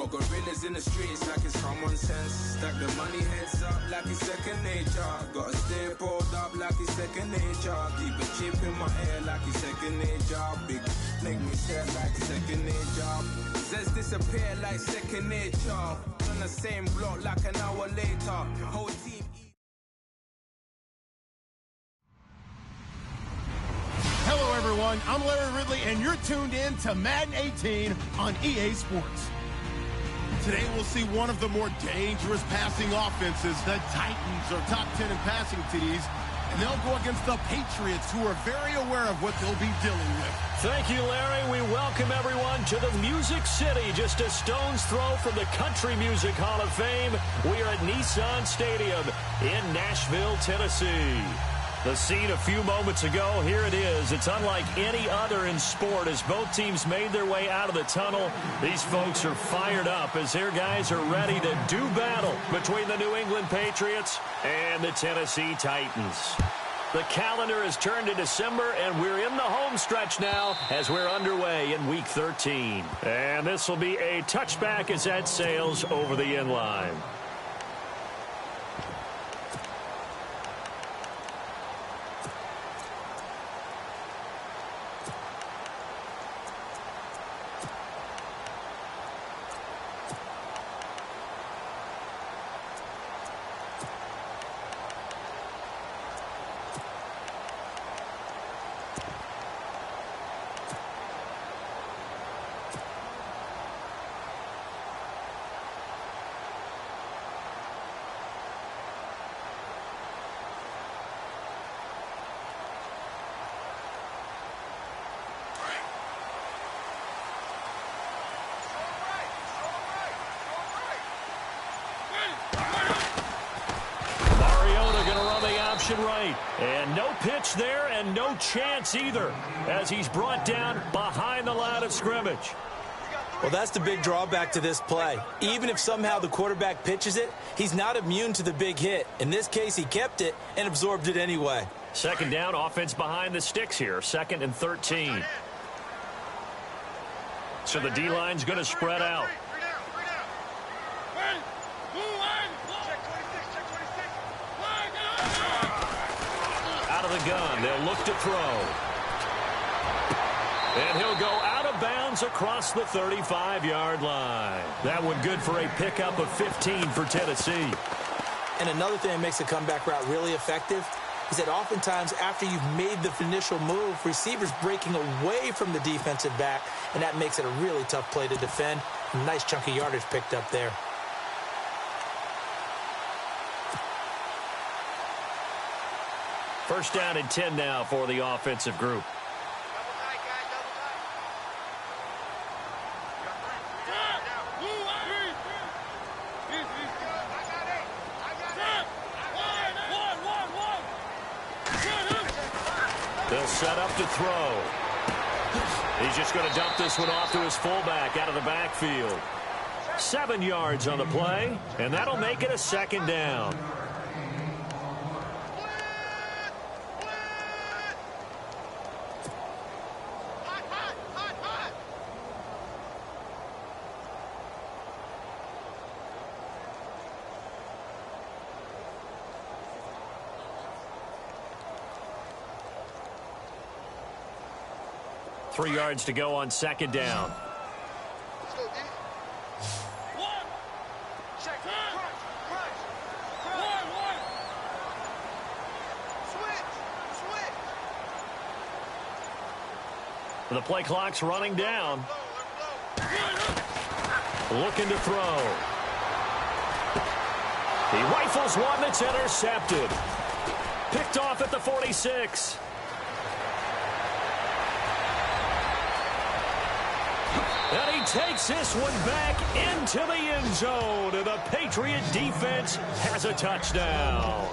Got gorillas in the streets like it's common sense. Stack the money heads up like it's second nature. Gotta stay pulled up like it's second nature. Keep a chip in my ear like it's second nature. Big make me set like second nature. Says disappear like second nature. On the same block like an hour later. Whole team. Hello, everyone. I'm Larry Ridley, and you're tuned in to Madden 18 on EA Sports. Today, we'll see one of the more dangerous passing offenses. The Titans are top 10 in passing TDs, and they'll go against the Patriots, who are very aware of what they'll be dealing with. Thank you, Larry. We welcome everyone to the Music City, just a stone's throw from the Country Music Hall of Fame. We are at Nissan Stadium in Nashville, Tennessee. The scene a few moments ago, here it is. It's unlike any other in sport as both teams made their way out of the tunnel. These folks are fired up as their guys are ready to do battle between the New England Patriots and the Tennessee Titans. The calendar has turned to December, and we're in the home stretch now as we're underway in Week 13. And this will be a touchback as that sails over the end line. Right, and no pitch there and no chance either as he's brought down behind the line of scrimmage. Well, that's the big drawback to this play. Even if somehow the quarterback pitches it, he's not immune to the big hit. In this case, he kept it and absorbed it anyway. Second down, offense behind the sticks here, 2nd and 13. So the D-line's going to spread out. Out of the gun, they'll look to throw. And he'll go out of bounds across the 35-yard line. That one good for a pickup of 15 for Tennessee. And another thing that makes the comeback route really effective is that oftentimes after you've made the initial move, receivers breaking away from the defensive back, and that makes it a really tough play to defend. A nice chunk of yardage picked up there. First down and 10 now for the offensive group. They'll set up to throw. He's just going to dump this one off to his fullback out of the backfield. 7 yards on the play, and that'll make it a second down. Three yards to go on second down. The play clock's running down. Looking to throw. He rifles one that's intercepted. Picked off at the 46. And he takes this one back into the end zone. And the Patriot defense has a touchdown.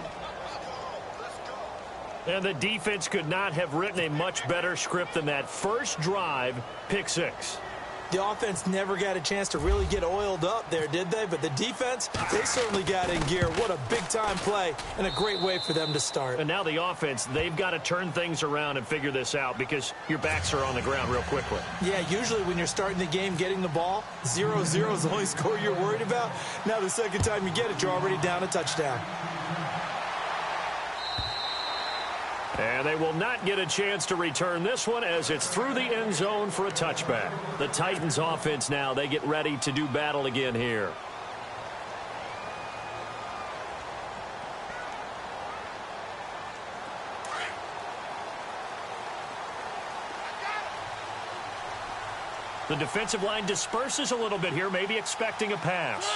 And the defense could not have written a much better script than that first drive, pick six. The offense never got a chance to really get oiled up there, did they? But the defense, they certainly got in gear. What a big-time play and a great way for them to start. And now the offense, they've got to turn things around and figure this out because your backs are on the ground real quickly. Yeah, usually when you're starting the game getting the ball, 0-0 is the only score you're worried about. Now the second time you get it, you're already down a touchdown. And they will not get a chance to return this one as it's through the end zone for a touchback. The Titans offense now, they get ready to do battle again here. The defensive line disperses a little bit here, maybe expecting a pass.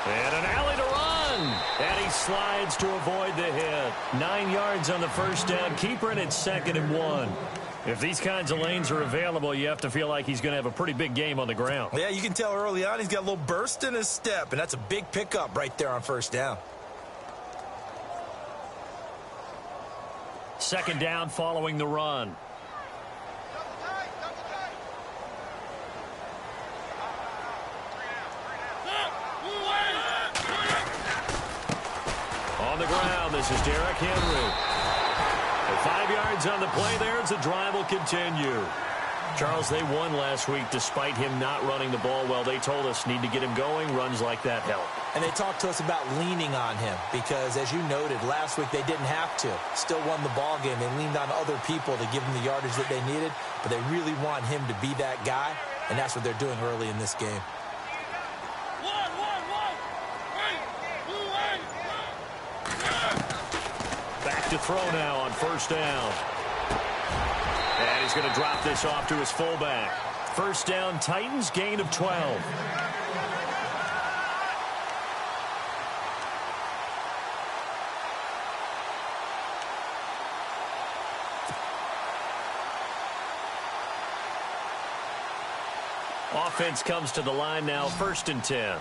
And an alley to run. And he slides to avoid the hit. 9 yards on the first down. Keeper, and it's 2nd and 1. If these kinds of lanes are available, you have to feel like he's going to have a pretty big game on the ground. Yeah, you can tell early on he's got a little burst in his step, and that's a big pickup right there on first down. 2nd down following the run. On the ground, this is Derrick Henry. 5 yards on the play there as the drive will continue. Charles, they won last week despite him not running the ball well. They told us need to get him going. Runs like that help. And they talked to us about leaning on him because, as you noted, last week they didn't have to. Still won the ball game. They leaned on other people to give them the yardage that they needed, but they really want him to be that guy, and that's what they're doing early in this game. Back to throw now on first down. And he's going to drop this off to his fullback. First down, Titans, gain of 12. Offense comes to the line now, 1st and 10.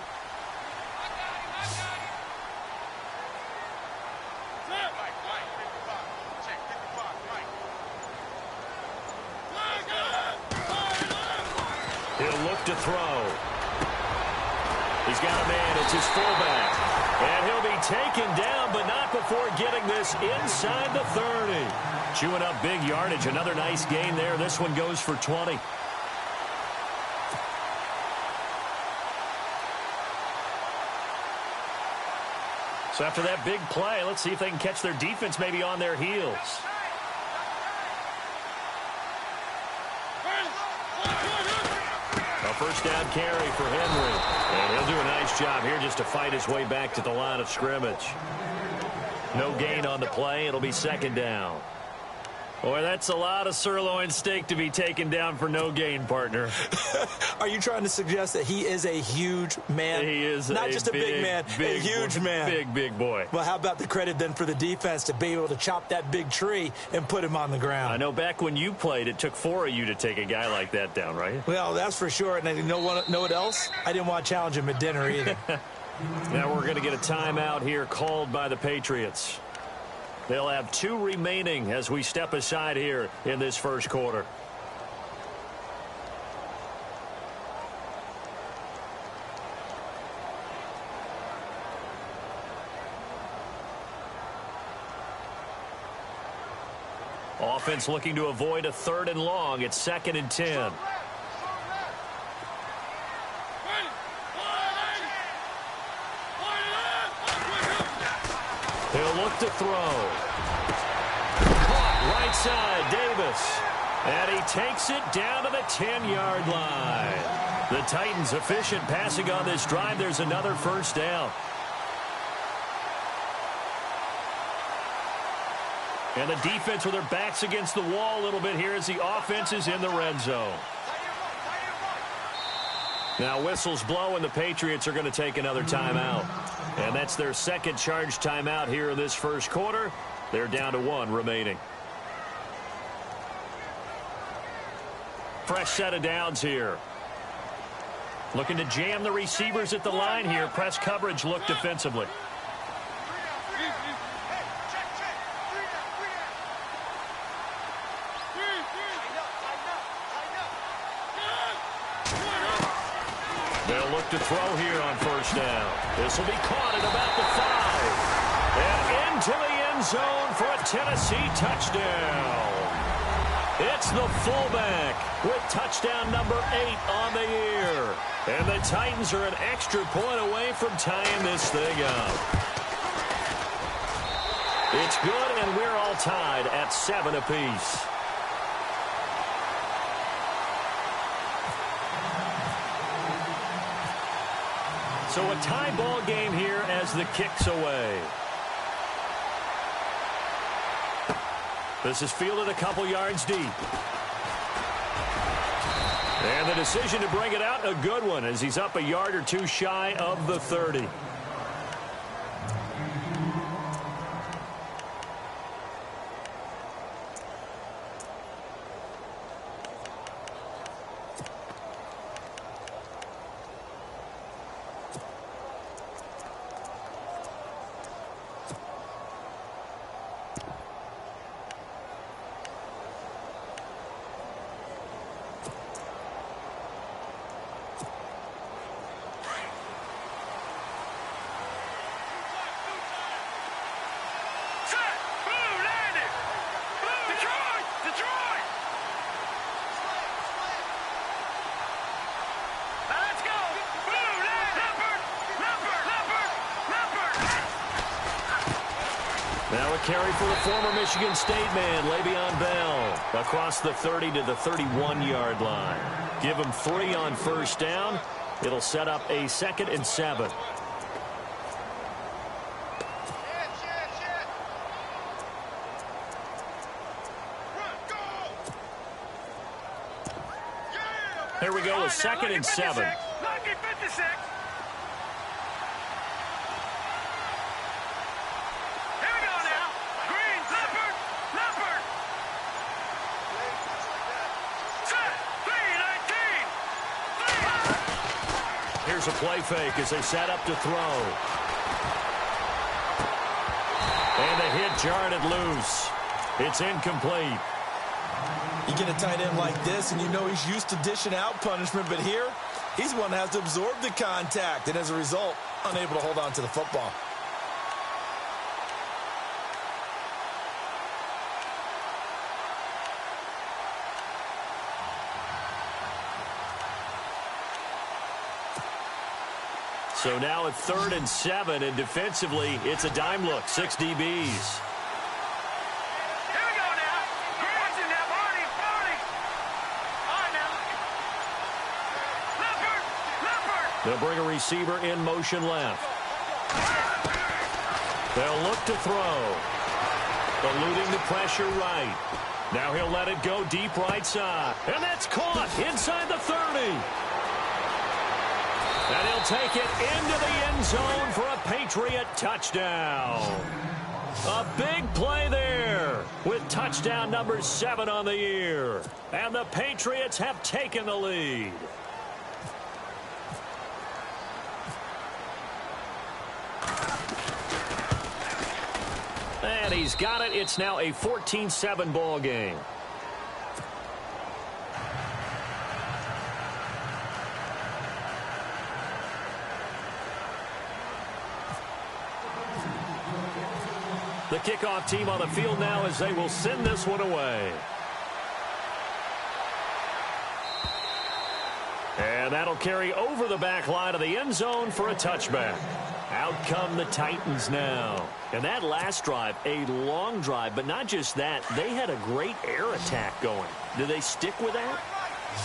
He'll look to throw. He's got a man. It's his fullback. And he'll be taken down, but not before getting this inside the 30. Chewing up big yardage. Another nice gain there. This one goes for 20. So after that big play, let's see if they can catch their defense maybe on their heels. A first down carry for Henry. And he'll do a nice job here just to fight his way back to the line of scrimmage. No gain on the play. It'll be 2nd down. Boy, that's a lot of sirloin steak to be taken down for no gain, partner. Are you trying to suggest that he is a huge man? He is not just a big man, a huge man. Big boy. Well, how about the credit then for the defense to be able to chop that big tree and put him on the ground? I know back when you played, it took 4 of you to take a guy like that down, right? Well, that's for sure. And you know what else? I didn't want to challenge him at dinner either. Now we're going to get a timeout here called by the Patriots. They'll have 2 remaining as we step aside here in this first quarter. Offense looking to avoid a 3rd and long. It's 2nd and 10. He'll look to throw. Caught right side, Davis. And he takes it down to the 10-yard line. The Titans efficient passing on this drive. There's another first down. And the defense with their backs against the wall a little bit here as the offense is in the red zone. Now whistles blow and the Patriots are going to take another timeout. And that's their 2nd charge timeout here in this first quarter. They're down to 1 remaining. Fresh set of downs here. Looking to jam the receivers at the line here. Press coverage look defensively. They'll look to throw here on first down. This will be caught at about the 5. And into the end zone for a Tennessee touchdown. It's the fullback with touchdown number 8 on the year. And the Titans are an extra point away from tying this thing up. It's good, and we're all tied at 7 apiece. So a tie ball game here as the kick's away. This is fielded a couple yards deep. And the decision to bring it out, a good one, as he's up a yard or two shy of the 30. Now a carry for the former Michigan State man, Le'Veon Bell, across the 30 to the 31-yard line. Give him 3 on first down. It'll set up a 2nd and 7. Here we go, a 2nd and 7. Here's a play fake as they set up to throw. And the hit jarred it loose. It's incomplete. You get a tight end like this, and you know he's used to dishing out punishment, but here, he's one that has to absorb the contact, and as a result, unable to hold on to the football. So now it's 3rd and 7, and defensively, it's a dime look, 6 DBs. Here we go now. Watching now, Barney. All right now. Leopard. They'll bring a receiver in motion left. They'll look to throw. Eluding the pressure right. Now he'll let it go deep right side. And that's caught inside the 30. And he'll take it into the end zone for a Patriot touchdown. A big play there with touchdown number 7 on the year. And the Patriots have taken the lead. And he's got it. It's now a 14-7 ball game. The kickoff team on the field now as they will send this one away. And that'll carry over the back line of the end zone for a touchback. Out come the Titans now. And that last drive, a long drive, but not just that. They had a great air attack going. Do they stick with that?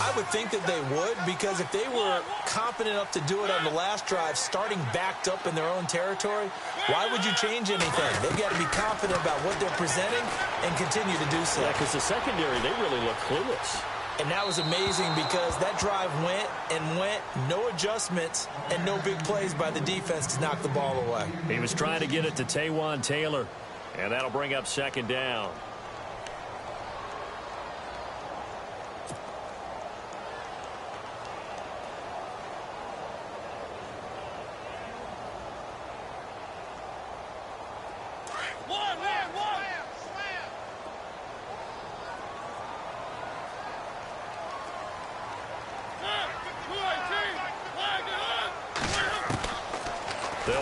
I would think that they would, because if they were confident enough to do it on the last drive, starting backed up in their own territory, why would you change anything? They've got to be confident about what they're presenting and continue to do so. Yeah, because the secondary, they really look clueless. And that was amazing because that drive went and went, no adjustments, and no big plays by the defense to knock the ball away. He was trying to get it to Taywan Taylor, and that'll bring up 2nd down.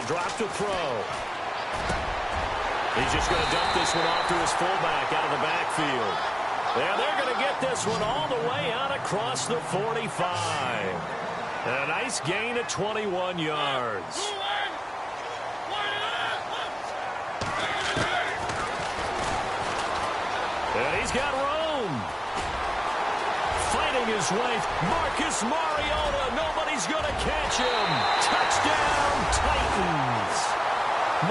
They'll drop to throw. He's just going to dump this one off to his fullback out of the backfield. And they're going to get this one all the way out across the 45. A nice gain of 21 yards. And he's got room. Fighting his way. Marcus Mariota. Nobody's going to catch him. Touchdown, Titans.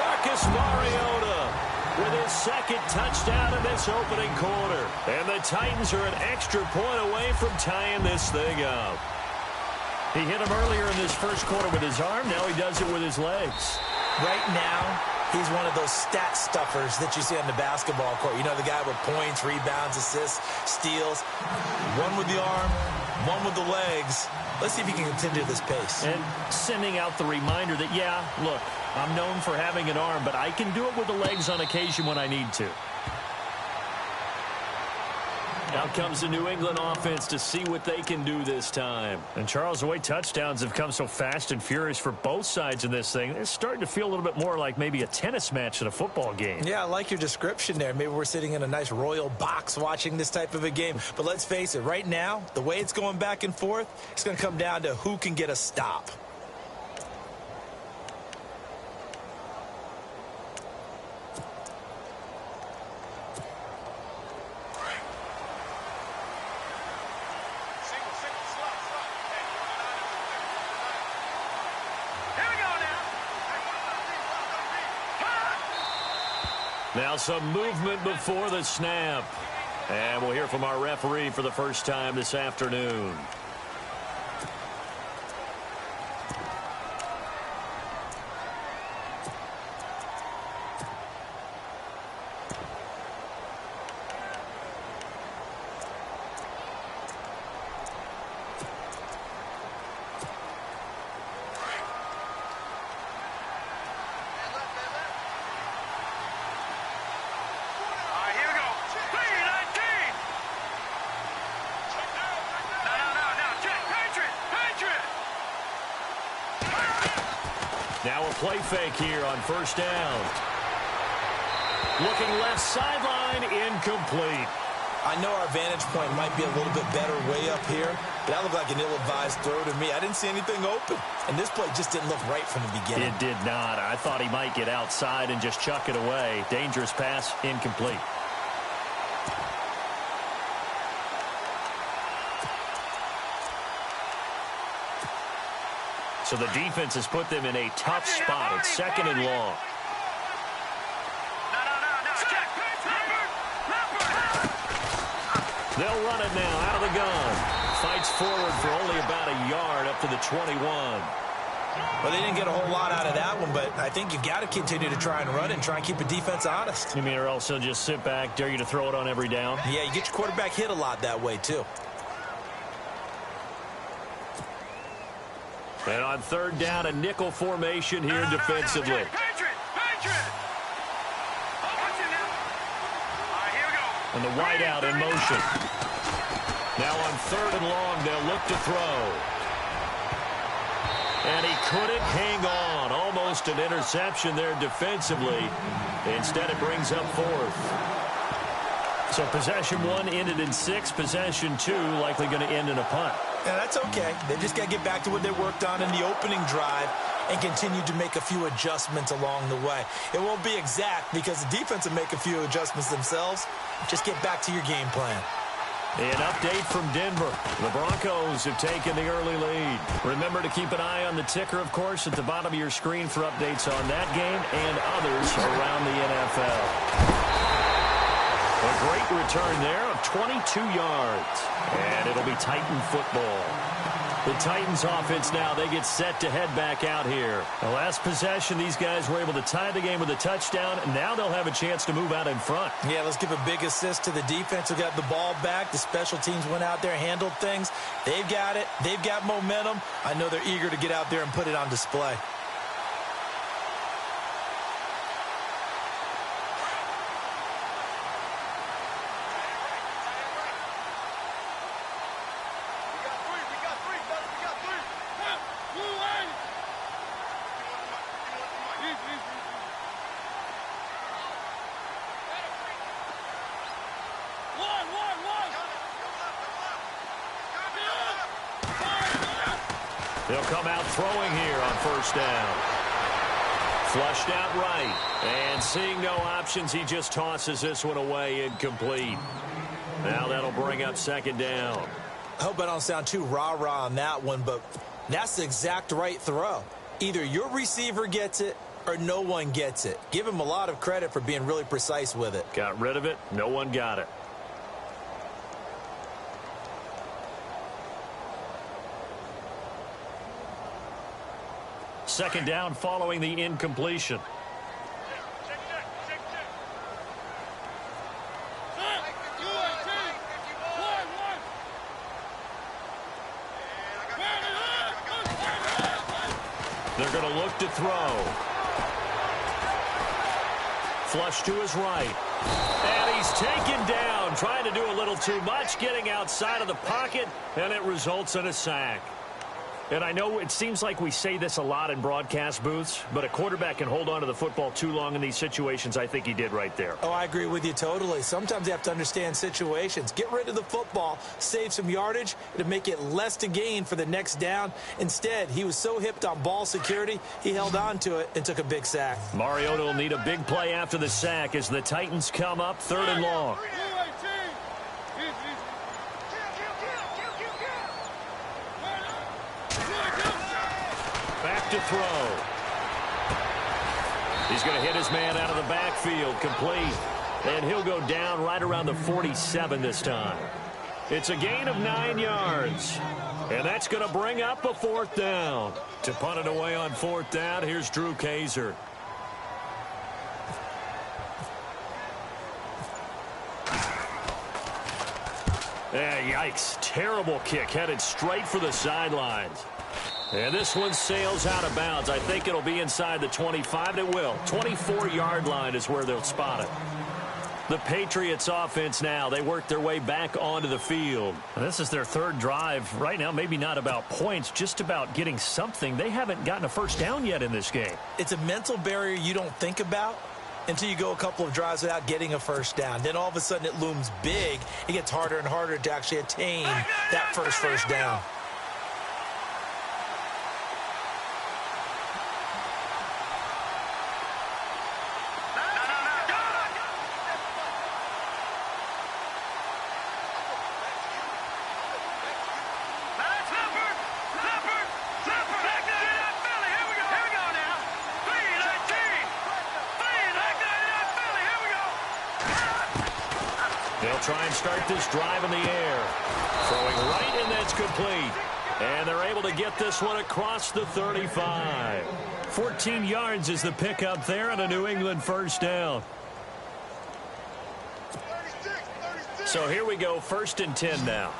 Marcus Mariota with his second touchdown in this opening quarter. And the Titans are an extra point away from tying this thing up. He hit him earlier in this first quarter with his arm. Now he does it with his legs. Right now, he's one of those stat stuffers that you see on the basketball court. You know, the guy with points, rebounds, assists, steals. One with the arm, one with the legs. Let's see if he can continue this pace. And sending out the reminder that, yeah, look, I'm known for having an arm, but I can do it with the legs on occasion when I need to. Out comes the New England offense to see what they can do this time. And, Charles, the way touchdowns have come so fast and furious for both sides in this thing, it's starting to feel a little bit more like maybe a tennis match than a football game. Yeah, I like your description there. Maybe we're sitting in a nice royal box watching this type of a game. But let's face it, right now, the way it's going back and forth, it's going to come down to who can get a stop. Now some movement before the snap. And we'll hear from our referee for the first time this afternoon. Now a play fake here on first down. Looking left sideline, incomplete. I know our vantage point might be a little bit better way up here, but that looked like an ill-advised throw to me. I didn't see anything open, and this play just didn't look right from the beginning. It did not. I thought he might get outside and just chuck it away. Dangerous pass, incomplete. So the defense has put them in a tough spot. It's second and long. They'll run it now out of the gun. Fights forward for only about a yard up to the 21. Well, they didn't get a whole lot out of that one, but I think you've got to continue to try and run it and try and keep the defense honest. You mean, or else they'll just sit back, dare you to throw it on every down? Yeah, you get your quarterback hit a lot that way, too. And on third down, a nickel formation here defensively. And the wideout in motion. Now on third and long, they'll look to throw. And he couldn't hang on. Almost an interception there defensively. Instead, it brings up fourth. So possession one ended in 6. Possession 2 likely going to end in a punt. Yeah, that's okay. They just got to get back to what they worked on in the opening drive and continue to make a few adjustments along the way. It won't be exact because the defense will make a few adjustments themselves. Just get back to your game plan. An update from Denver. The Broncos have taken the early lead. Remember to keep an eye on the ticker, of course, at the bottom of your screen for updates on that game and others around the NFL. A great return there of 22 yards. And it'll be Titan football. The Titans offense now, they get set to head back out here. The last possession, these guys were able to tie the game with a touchdown. Now they'll have a chance to move out in front. Yeah, let's give a big assist to the defense who got the ball back. The special teams went out there, handled things. They've got it. They've got momentum. I know they're eager to get out there and put it on display. They'll come out throwing here on first down. Flushed out right. And seeing no options, he just tosses this one away incomplete. Now that'll bring up second down. I hope I don't sound too rah-rah on that one, but that's the exact right throw. Either your receiver gets it or no one gets it. Give him a lot of credit for being really precise with it. Got rid of it. No one got it. Second down following the incompletion. They're going to look to throw. Flush to his right. And he's taken down, trying to do a little too much, getting outside of the pocket, and it results in a sack. And I know it seems like we say this a lot in broadcast booths, but a quarterback can hold on to the football too long in these situations. I think he did right there. Oh, I agree with you totally. Sometimes you have to understand situations. Get rid of the football, save some yardage, to make it less to gain for the next down. Instead, he was so hipped on ball security, he held on to it and took a big sack. Mariota will need a big play after the sack as the Titans come up 3rd and long. Back to throw. He's going to hit his man out of the backfield, complete. And he'll go down right around the 47 this time. It's a gain of 9 yards. And that's going to bring up a 4th down. To punt it away on 4th down, here's Drew Kaiser. Yikes. Terrible kick headed straight for the sidelines. And this one sails out of bounds. I think it'll be inside the 25. It will. 24-yard line is where they'll spot it. The Patriots offense now. They work their way back onto the field. This is their 3rd drive. Right now, maybe not about points, just about getting something. They haven't gotten a first down yet in this game. It's a mental barrier you don't think about until you go a couple of drives without getting a first down. Then all of a sudden it looms big. It gets harder and harder to actually attain that first down. They'll try and start this drive in the air. Throwing right, and that's complete. And they're able to get this one across the 35. 14 yards is the pickup there and a New England first down. So here we go, 1st and 10 now.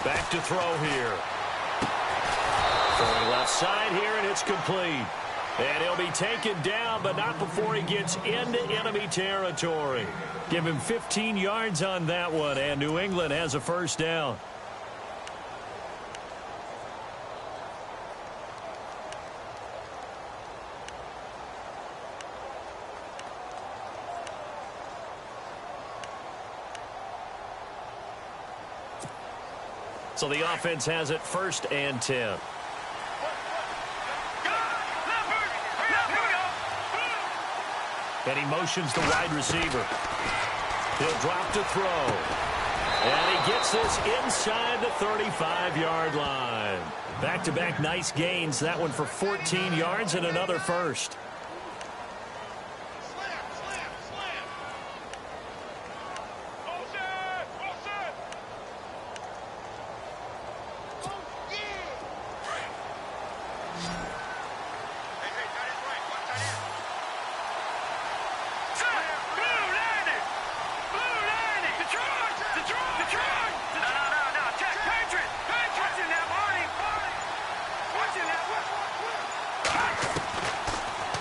Back to throw here. Throwing left side here, and it's complete. And he'll be taken down, but not before he gets into enemy territory. Give him 15 yards on that one, and New England has a first down. So the offense has it 1st and 10. And he motions the wide receiver. He'll drop to throw. And he gets this inside the 35-yard line. Back-to-back nice gains. That one for 14 yards and another first.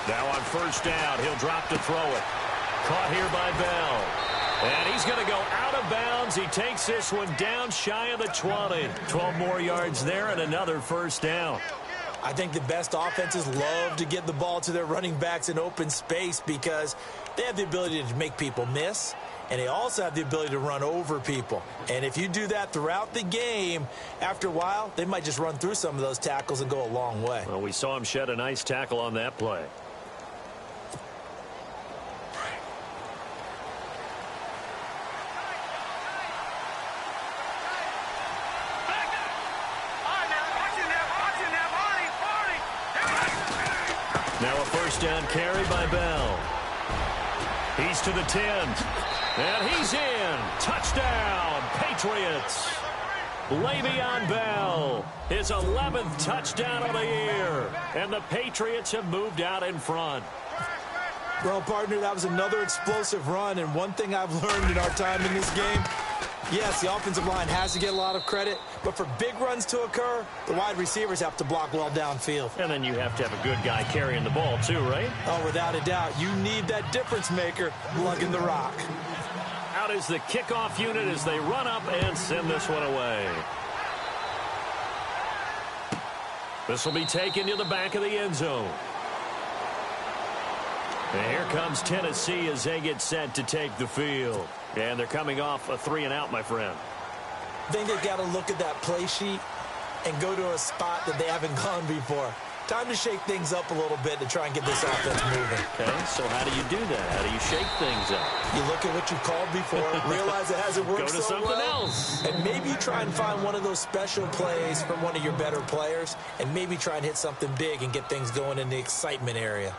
Now on first down, he'll drop to throw it. Caught here by Bell. And he's going to go out of bounds. He takes this one down shy of the 20. 12 more yards there and another first down. I think the best offenses love to get the ball to their running backs in open space because they have the ability to make people miss, and they also have the ability to run over people. And if you do that throughout the game, after a while, they might just run through some of those tackles and go a long way. Well, we saw him shed a nice tackle on that play. Now a first down carry by Bell. He's to the 10. And he's in. Touchdown, Patriots. Le'Veon Bell, his 11th touchdown of the year. And the Patriots have moved out in front. Well, partner, that was another explosive run. And one thing I've learned in our time in this game, yes, the offensive line has to get a lot of credit, but for big runs to occur, the wide receivers have to block well downfield. And then you have to have a good guy carrying the ball too, right? Oh, without a doubt. You need that difference maker lugging the rock. Out is the kickoff unit as they run up and send this one away. This will be taken to the back of the end zone. And here comes Tennessee as they get set to take the field. And they're coming off a 3-and-out, my friend. I think they've got to look at that play sheet and go to a spot that they haven't gone before. Time to shake things up a little bit to try and get this offense moving. Okay, so how do you do that? How do you shake things up? You look at what you called before, realize it hasn't worked Go to so something well, else. and maybe try and find one of those special plays from one of your better players, and maybe try and hit something big and get things going in the excitement area.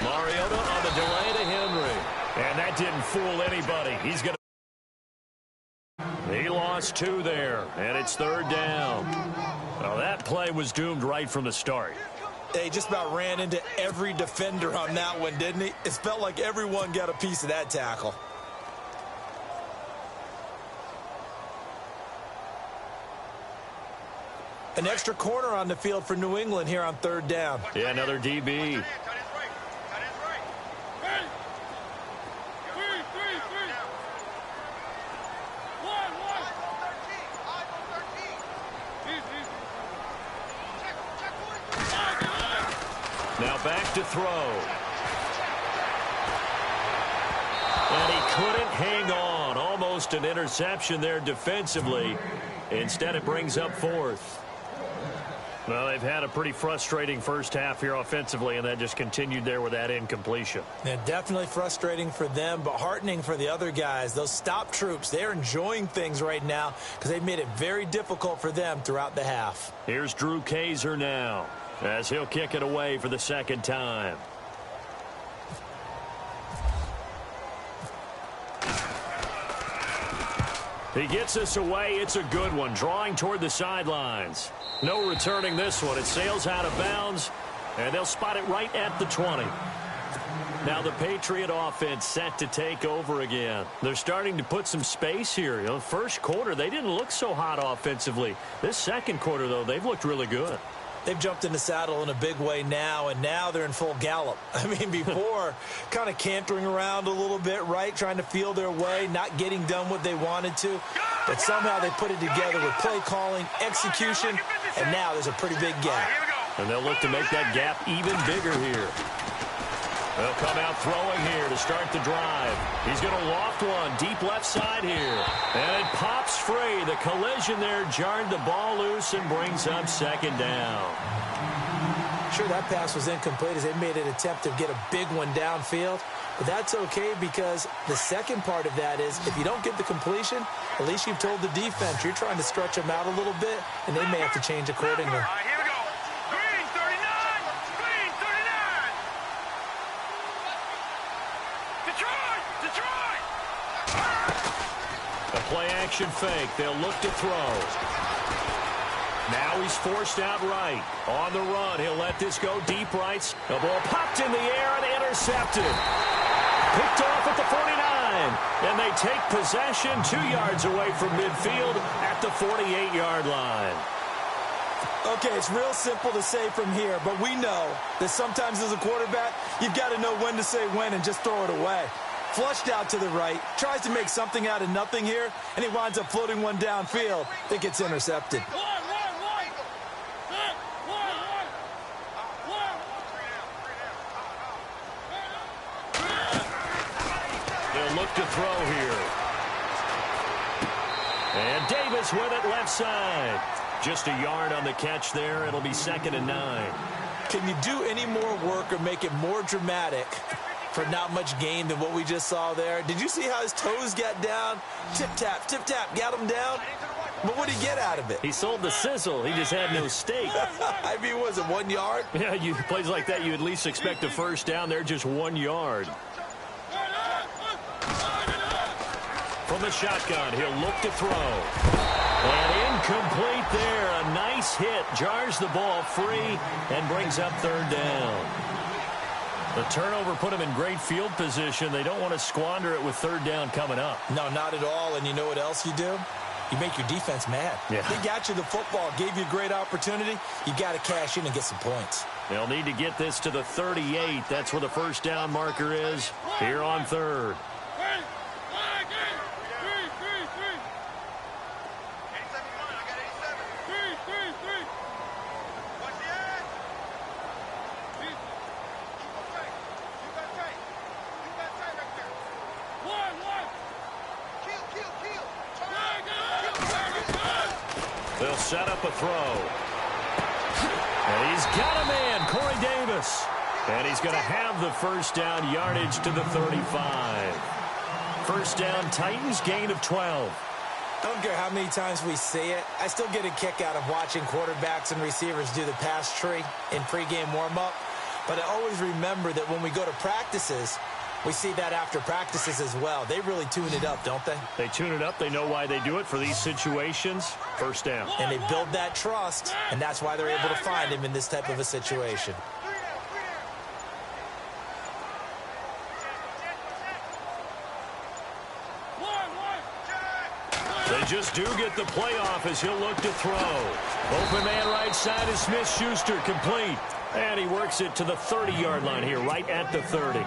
Mariota on the delay to Henry. And that didn't fool anybody. He's going to... He lost 2 there, and it's 3rd down. Well, that play was doomed right from the start. They just about ran into every defender on that one, didn't he? It felt like everyone got a piece of that tackle. An extra corner on the field for New England here on 3rd down. Yeah, another DB. Now back to throw. And he couldn't hang on. Almost an interception there defensively. Instead, it brings up 4th. Well, they've had a pretty frustrating first half here offensively, and that just continued there with that incompletion. Yeah, definitely frustrating for them, but heartening for the other guys. Those stop troops, they're enjoying things right now because they've made it very difficult for them throughout the half. Here's Drew Kaiser now as he'll kick it away for the 2nd time. He gets this away. It's a good one, drawing toward the sidelines. No returning this one. It sails out of bounds, and they'll spot it right at the 20. Now the Patriot offense set to take over again. They're starting to put some space here. You know, first quarter, they didn't look so hot offensively. This second quarter, though, they've looked really good. They've jumped in the saddle in a big way now, and now they're in full gallop. I mean, before, kind of cantering around a little bit, right, trying to feel their way, not getting done what they wanted to. But somehow they put it together with play calling, execution, and now there's a pretty big gap. And they'll look to make that gap even bigger here. They'll come out throwing here to start the drive. He's going to loft one deep left side here. And it pops free. The collision there jarred the ball loose and brings up 2nd down. Sure, that pass was incomplete as they made an attempt to get a big one downfield. But that's okay because the second part of that is if you don't get the completion, at least you've told the defense you're trying to stretch them out a little bit, and they may have to change accordingly. All right, here we go. Green 39. Green 39. A play-action fake. They'll look to throw. Now he's forced out right. On the run, he'll let this go deep right. The ball popped in the air and intercepted. Picked off at the 49. And they take possession 2 yards away from midfield at the 48-yard line. Okay, it's real simple to say from here, but we know that sometimes as a quarterback, you've got to know when to say when and just throw it away. Flushed out to the right, tries to make something out of nothing here, and he winds up floating one downfield that gets intercepted. They'll look to throw here. And Davis with it left side. Just a yard on the catch there. It'll be 2nd and 9. Can you do any more work or make it more dramatic for not much gain than what we just saw there? Did you see how his toes got down? Tip-tap, got him down. But what did he get out of it? He sold the sizzle. He just had no steak. I mean, was it 1 yard? Yeah, plays like that, you at least expect a first down. They're just 1 yard. From the shotgun, he'll look to throw. And incomplete there. A nice hit. Jars the ball free and brings up 3rd down. The turnover put him in great field position. They don't want to squander it with 3rd down coming up. No, not at all. And you know what else you do? You make your defense mad. Yeah. They got you the football, gave you a great opportunity. You got to cash in and get some points. They'll need to get this to the 38. That's where the first down marker is here on 3rd. They'll set up a throw. And he's got a man, Corey Davis. And he's going to have the first down, yardage to the 35. First down, Titans, gain of 12. I don't care how many times we see it. I still get a kick out of watching quarterbacks and receivers do the pass tree in pregame warm-up. But I always remember that when we go to practices, we see that after practices as well. They really tune it up, don't they? They tune it up. They know why they do it for these situations. First down. And they build that trust, and that's why they're able to find him in this type of a situation. They just do get the playoff as he'll look to throw. Open man right side is Smith-Schuster, complete. And he works it to the 30-yard line here, right at the 30.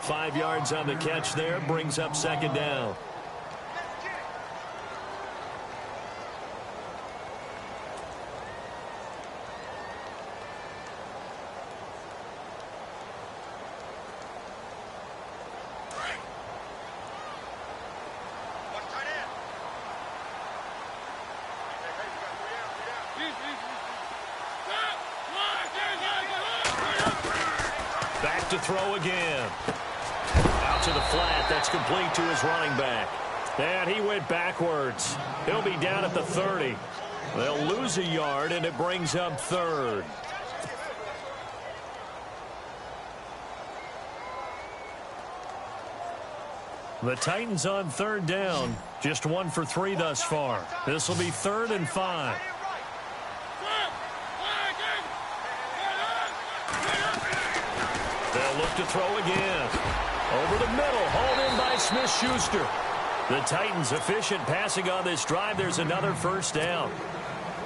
5 yards on the catch there, brings up 2nd down. Back to throw again. Out to the flat. That's complete to his running back. And he went backwards. He'll be down at the 30. They'll lose a yard, and it brings up 3rd. The Titans on 3rd down. Just 1 for 3 thus far. This will be 3rd and 5. They'll look to throw again. Over the middle, hauled in by Smith-Schuster. The Titans efficient passing on this drive. There's another first down.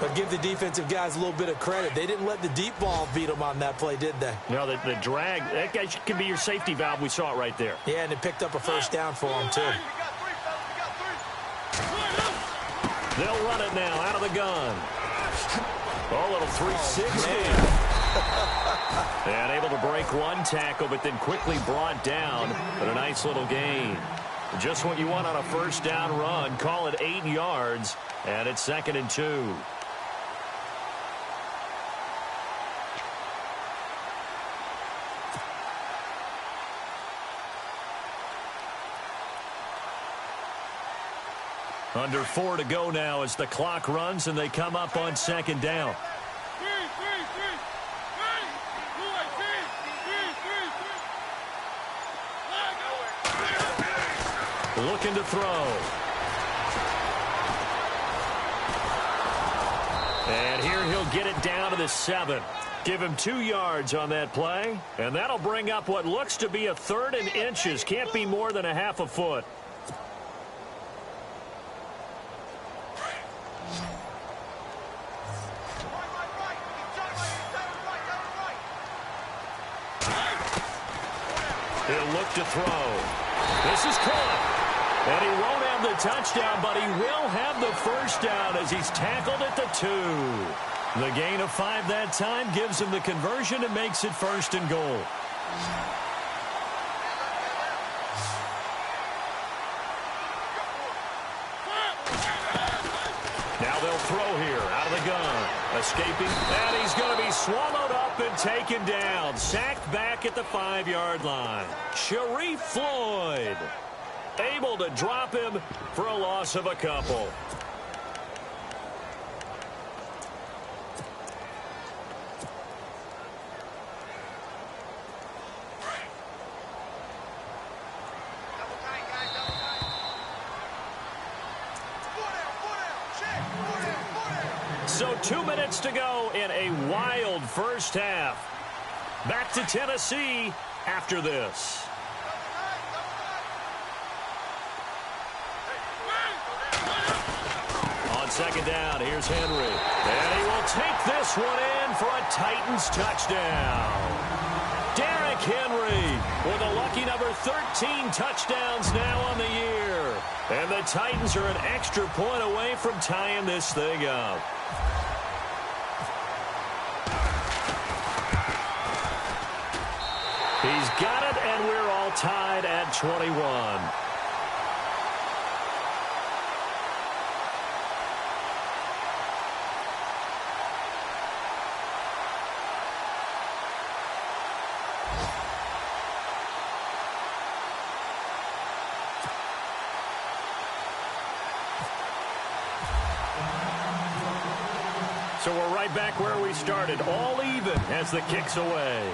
But give the defensive guys a little bit of credit. They didn't let the deep ball beat them on that play, did they? No, the drag, that guy can be your safety valve. We saw it right there. Yeah, and it picked up a first down for them, too. They'll run it now out of the gun. Oh, a little 360. And able to break one tackle, but then quickly brought down. But a nice little gain. Just what you want on a first down run. Call it 8 yards, and it's 2nd and 2. Under 4 to go now as the clock runs and they come up on 2nd down. looking to throw. And here he'll get it down to the 7. Give him 2 yards on that play. And that'll bring up what looks to be a 3rd and inches. Can't be more than a half a foot. He'll look to throw. This is caught. And he won't have the touchdown, but he will have the first down as he's tackled at the 2. The gain of 5 that time gives him the conversion and makes it 1st and goal. Now they'll throw here out of the gun. Escaping, and he's going to be swallowed up and taken down. Sacked back at the 5-yard line. Sharif Floyd able to drop him for a loss of a couple. So 2 minutes to go in a wild first half. Back to Tennessee after this. On second down, here's Henry. And he will take this one in for a Titans touchdown. Derrick Henry with a lucky number 13 touchdowns now on the year. And the Titans are an extra point away from tying this thing up. He's got it, and we're all tied at 21. So we're right back where we started, all even as the kick's away.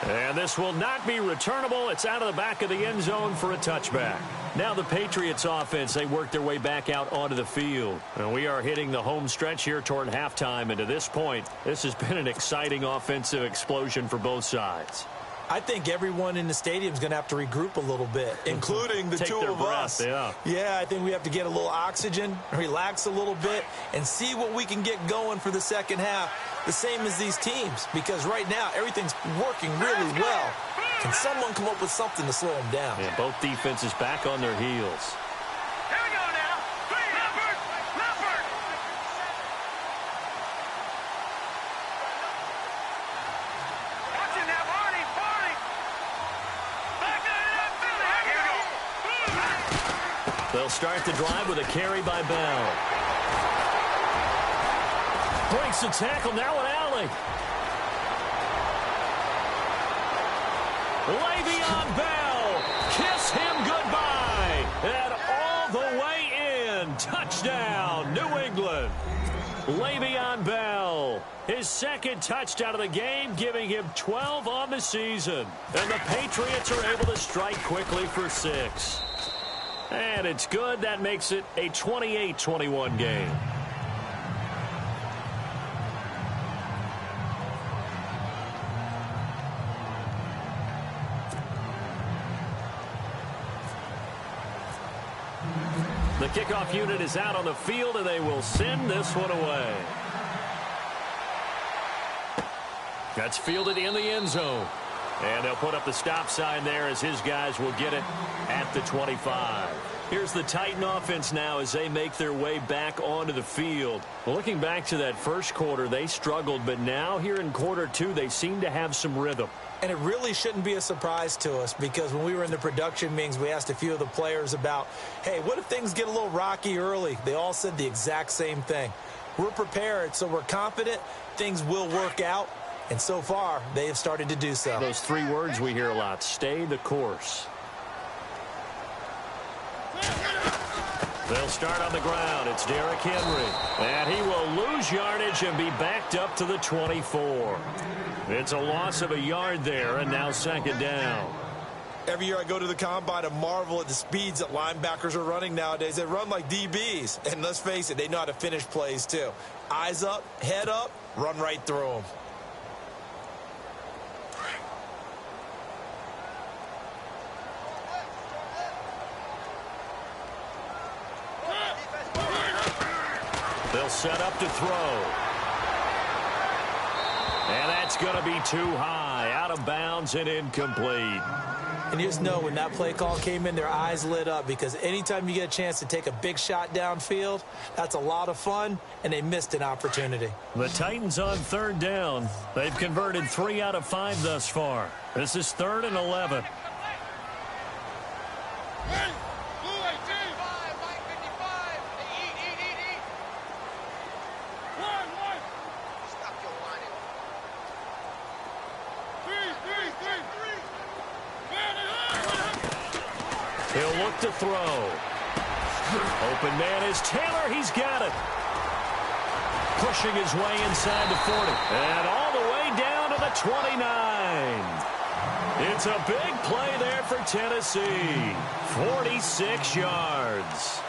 And this will not be returnable. It's out of the back of the end zone for a touchback. Now the Patriots offense, they work their way back out onto the field. And we are hitting the home stretch here toward halftime. And to this point, this has been an exciting offensive explosion for both sides. I think everyone in the stadium is going to have to regroup a little bit, including the two of us. Yeah, I think we have to get a little oxygen, relax a little bit, and see what we can get going for the second half, the same as these teams, because right now everything's working really well. Can someone come up with something to slow them down? Yeah, both defenses back on their heels. Here we go now. Leopard. Watching that, Barney. Back there, Billy. They'll start the drive with a carry by Bell. Breaks the tackle, now an alley. Le'Veon Bell, kiss him goodbye. And all the way in, touchdown, New England. Le'Veon Bell, his second touchdown of the game, giving him 12 on the season. And the Patriots are able to strike quickly for 6. And it's good. That makes it a 28-21 game. The kickoff unit is out on the field, and they will send this one away. That's fielded in the end zone. And they'll put up the stop sign there as his guys will get it at the 25. Here's the Titan offense now as they make their way back onto the field. Looking back to that first quarter, they struggled, but now here in quarter 2, they seem to have some rhythm. And it really shouldn't be a surprise to us, because when we were in the production meetings, we asked a few of the players about, hey, what if things get a little rocky early? They all said the exact same thing. We're prepared, so we're confident things will work out. And so far, they have started to do so. Those 3 words we hear a lot: stay the course. They'll start on the ground. It's Derrick Henry. And he will lose yardage and be backed up to the 24. It's a loss of a yard there, and now second down. Every year I go to the combine and marvel at the speeds that linebackers are running nowadays. They run like DBs. And let's face it, they know how to finish plays too. Eyes up, head up, run right through them. They'll set up to throw. And that's going to be too high, out of bounds and incomplete. And you just know when that play call came in, their eyes lit up, because anytime you get a chance to take a big shot downfield, that's a lot of fun, and they missed an opportunity. The Titans on third down. They've converted 3 out of 5 thus far. This is 3rd and 11. He'll look to throw. Open man is Taylor. He's got it. Pushing his way inside the 40. And all the way down to the 29. It's a big play there for Tennessee. 46 yards.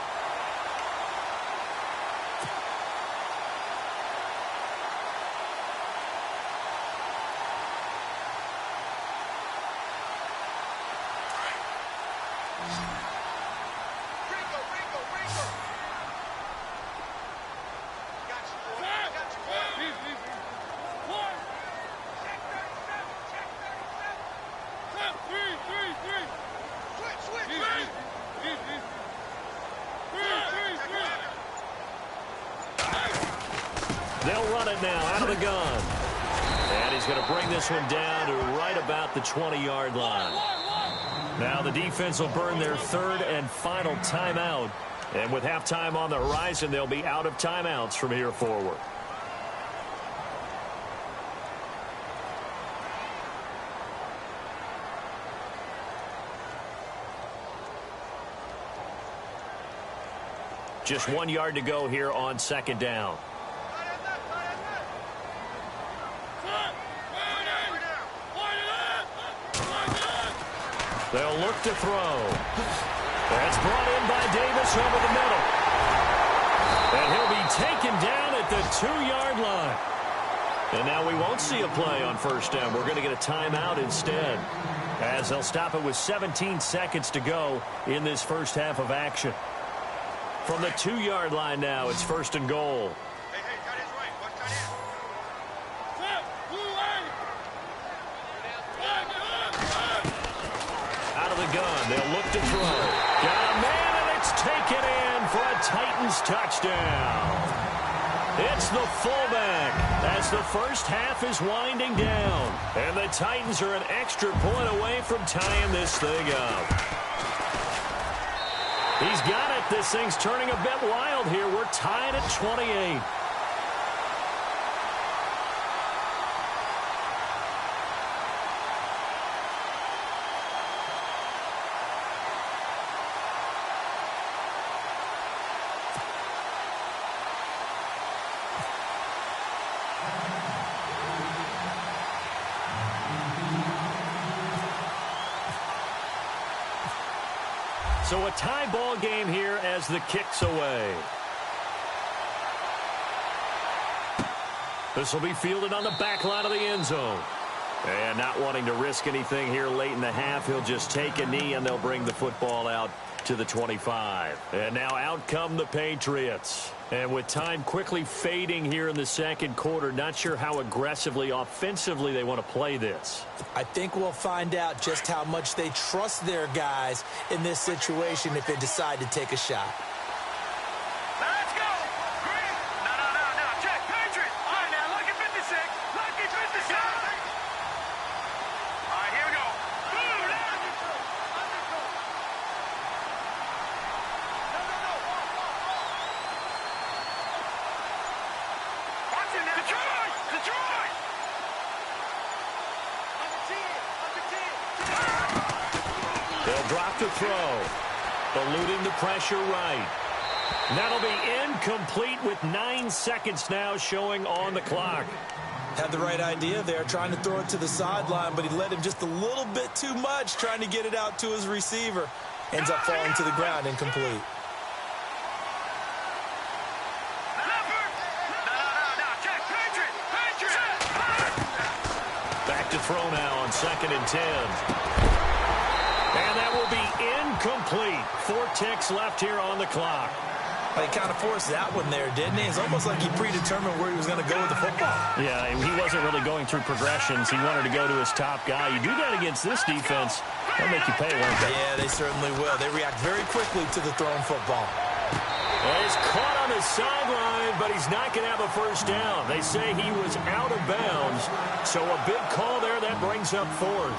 They'll run it now out of the gun. And he's going to bring this one down to right about the 20-yard line. Now the defense will burn their 3rd and final timeout. And with halftime on the horizon, they'll be out of timeouts from here forward. Just 1 yard to go here on 2nd down. They'll look to throw. That's brought in by Davis over the middle. And he'll be taken down at the 2-yard line. And now we won't see a play on 1st down. We're going to get a timeout instead, as they'll stop it with 17 seconds to go in this first half of action. From the 2-yard line now, it's 1st and goal. Out of the gun, they'll look to throw. Got a man, and it's taken in for a Titans touchdown. It's the fullback as the first half is winding down. And the Titans are an extra point away from tying this thing up. He's got it. This thing's turning a bit wild here. We're tied at 28. So a tie ball game here as the kick's away. This will be fielded on the back line of the end zone. And not wanting to risk anything here late in the half, he'll just take a knee and they'll bring the football out to the 25. And now out come the Patriots. And with time quickly fading here in the second quarter, not sure how aggressively, offensively they want to play this. I think we'll find out just how much they trust their guys in this situation if they decide to take a shot. Let's go! Green! No. Check, Patriots! All right, now, lucky 56. Lucky 56. All right, here we go. Boom! Watch it now. Detroit! They'll drop to throw. Eluding the pressure right. That'll be incomplete with 9 seconds now showing on the clock. Had the right idea there, trying to throw it to the sideline, but he let him just a little bit too much, trying to get it out to his receiver. Ends up falling to the ground, incomplete. Back to throw now on 2nd and 10. And that will be incomplete. 4 ticks left here on the clock. He kind of forced that one there, didn't he? It's almost like he predetermined where he was going to go with the football. Yeah, he wasn't really going through progressions. He wanted to go to his top guy. You do that against this defense, they'll make you pay, won't they? Yeah, they certainly will. They react very quickly to the thrown football. Well, he's caught on the sideline, but he's not going to have a first down. They say he was out of bounds, so a big call there that brings up 4th.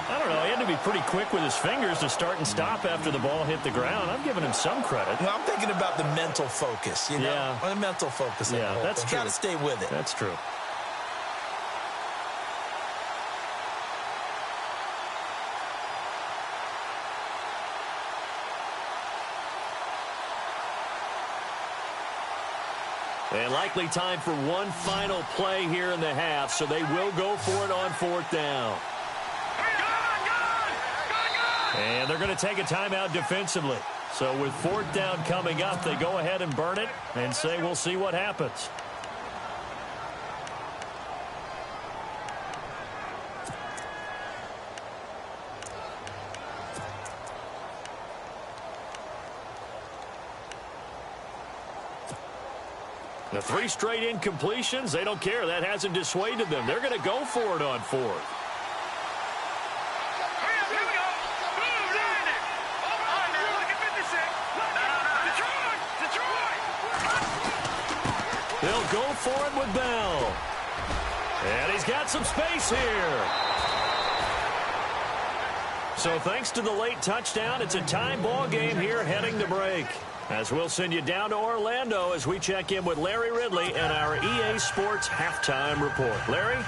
I don't know. He had to be pretty quick with his fingers to start and stop after the ball hit the ground. I'm giving him some credit. Well, I'm thinking about the mental focus, you know? Yeah. The mental focus. Yeah, that's true. Got to stay with it. That's true. And likely time for one final play here in the half, so they will go for it on 4th down. And they're going to take a timeout defensively. So with 4th down coming up, they go ahead and burn it and say we'll see what happens. The 3 straight incompletions, they don't care. That hasn't dissuaded them. They're going to go for it on 4th. They'll go for it with Bell. And he's got some space here. So thanks to the late touchdown, it's a tie ball game here heading to break. As we'll send you down to Orlando as we check in with Larry Ridley and our EA Sports Halftime Report. Larry?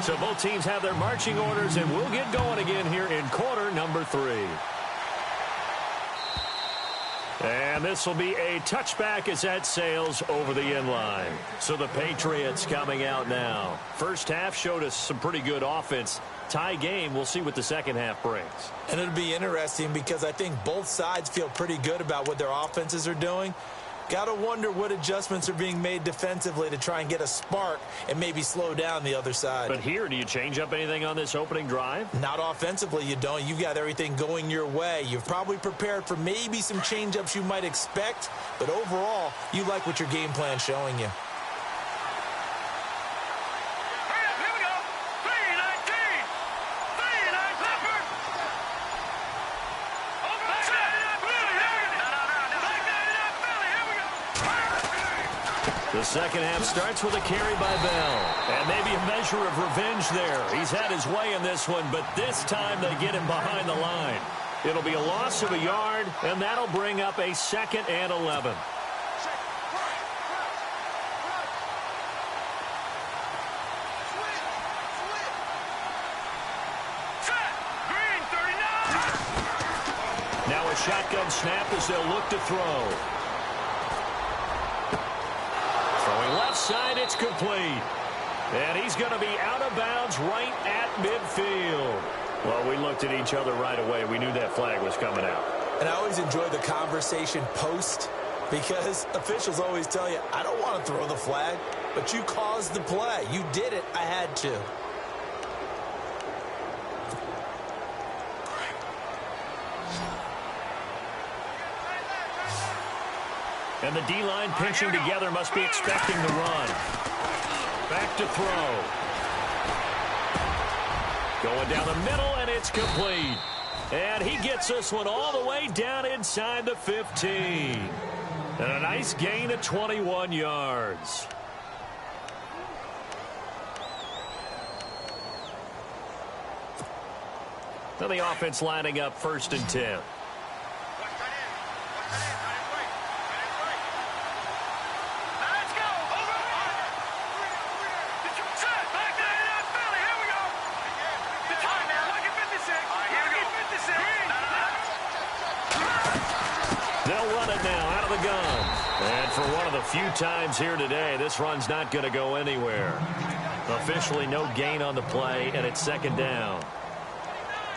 So both teams have their marching orders, and we'll get going again here in quarter number 3. And this will be a touchback as that sails over the end line. So the Patriots coming out now. First half showed us some pretty good offense. Tie game, we'll see what the second half brings. And it'll be interesting because I think both sides feel pretty good about what their offenses are doing. Got to wonder what adjustments are being made defensively to try and get a spark and maybe slow down the other side. But here, do you change up anything on this opening drive? Not offensively, you don't. You've got everything going your way. You've probably prepared for maybe some change-ups you might expect, but overall, you like what your game plan's showing you. The second half starts with a carry by Bell. And maybe a measure of revenge there. He's had his way in this one, but this time they get him behind the line. It'll be a loss of a yard, and that'll bring up a 2nd and 11. Now a shotgun snap as they'll look to throw. Throwing left side, it's complete. And he's going to be out of bounds right at midfield. Well, we looked at each other right away. We knew that flag was coming out. And I always enjoy the conversation post because officials always tell you, I don't want to throw the flag, but you caused the play. You did it. I had to. And the D-line pinching together must be expecting the run. Back to throw. Going down the middle, and it's complete. And he gets this one all the way down inside the 15. And a nice gain of 21 yards. Now the offense lining up 1st and 10. Let's go! They'll run it now out of the gun. And for one of the few times here today, this run's not going to go anywhere. Officially no gain on the play, and it's second down.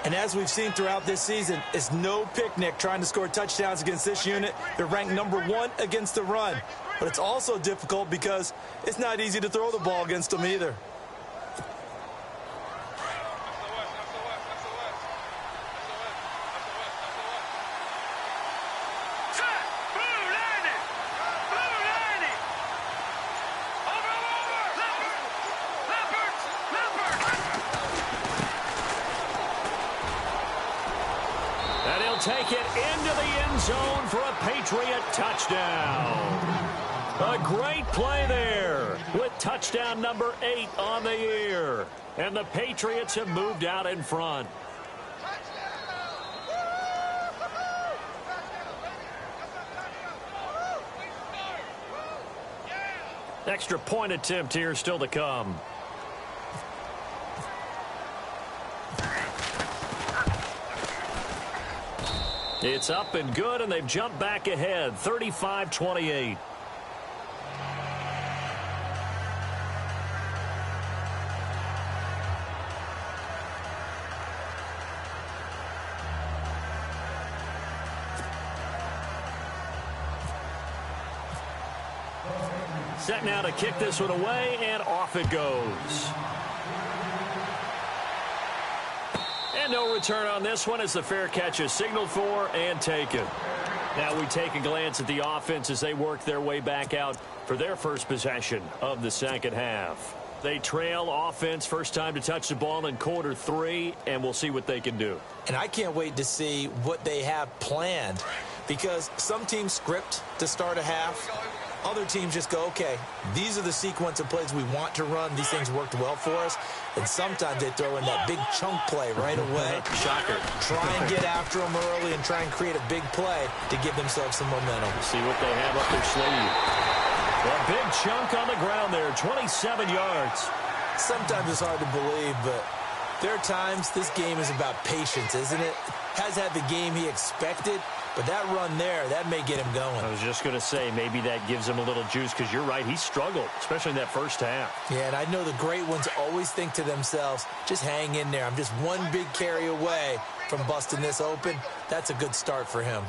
And as we've seen throughout this season, it's no picnic trying to score touchdowns against this unit. They're ranked #1 against the run. But it's also difficult because it's not easy to throw the ball against them either. Take it into the end zone for a Patriot touchdown. A great play there with touchdown number 8 on the year. And the Patriots have moved out in front. Extra point attempt here still to come. It's up and good, and they've jumped back ahead, 35-28. Set now to kick this one away, and off it goes. And no return on this one as the fair catch is signaled for and taken. Now we take a glance at the offense as they work their way back out for their first possession of the second half. They trail offense, first time to touch the ball in quarter 3, and we'll see what they can do. And I can't wait to see what they have planned, because some teams script to start a half. Other teams just go, okay, these are the sequence of plays we want to run. These things worked well for us. And sometimes they throw in that big chunk play right away. Shocker. Try and get after them early and try and create a big play to give themselves some momentum. See what they have up their sleeve. A big chunk on the ground there, 27 yards. Sometimes it's hard to believe, but there are times this game is about patience, isn't it? Has had the game he expected, but that run there, that may get him going. I was just going to say, maybe that gives him a little juice, because you're right, he struggled, especially in that first half. Yeah, and I know the great ones always think to themselves, just hang in there. I'm just one big carry away from busting this open. That's a good start for him.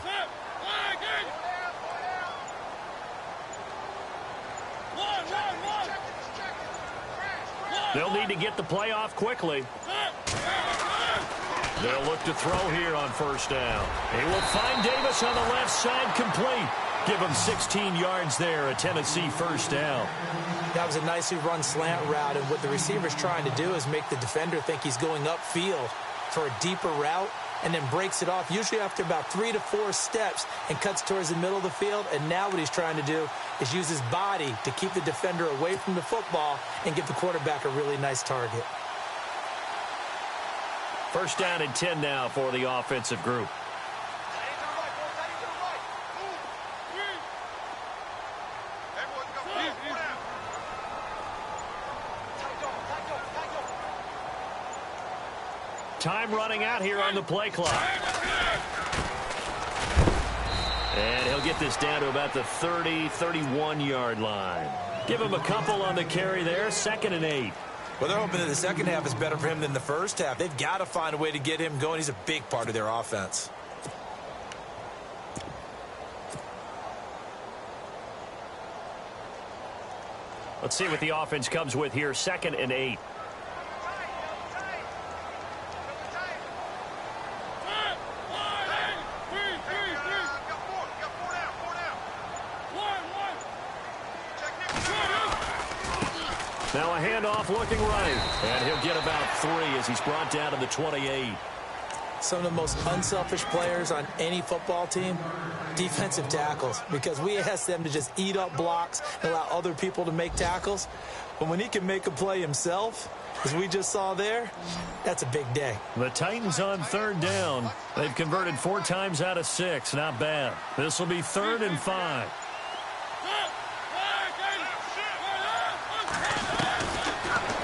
They'll need to get the play off quickly. They'll look to throw here on first down. He will find Davis on the left side, complete. Give him 16 yards there, a Tennessee first down. That was a nicely run slant route, and what the receiver's trying to do is make the defender think he's going upfield for a deeper route, and then breaks it off, usually after about 3 to 4 steps, and cuts towards the middle of the field. And now what he's trying to do is use his body to keep the defender away from the football and give the quarterback a really nice target. First down and 10 now for the offensive group. Time running out here on the play clock. And he'll get this down to about the 30, 31-yard line. Give him a couple on the carry there, 2nd and 8. Well, they're hoping that the second half is better for him than the first half. They've got to find a way to get him going. He's a big part of their offense. Let's see what the offense comes with here, 2nd and 8. Now a handoff looking right, and he'll get about 3 as he's brought down to the 28. Some of the most unselfish players on any football team, defensive tackles, because we ask them to just eat up blocks and allow other people to make tackles. But when he can make a play himself, as we just saw there, that's a big day. The Titans on 3rd down. They've converted 4 times out of 6. Not bad. This will be 3rd and 5.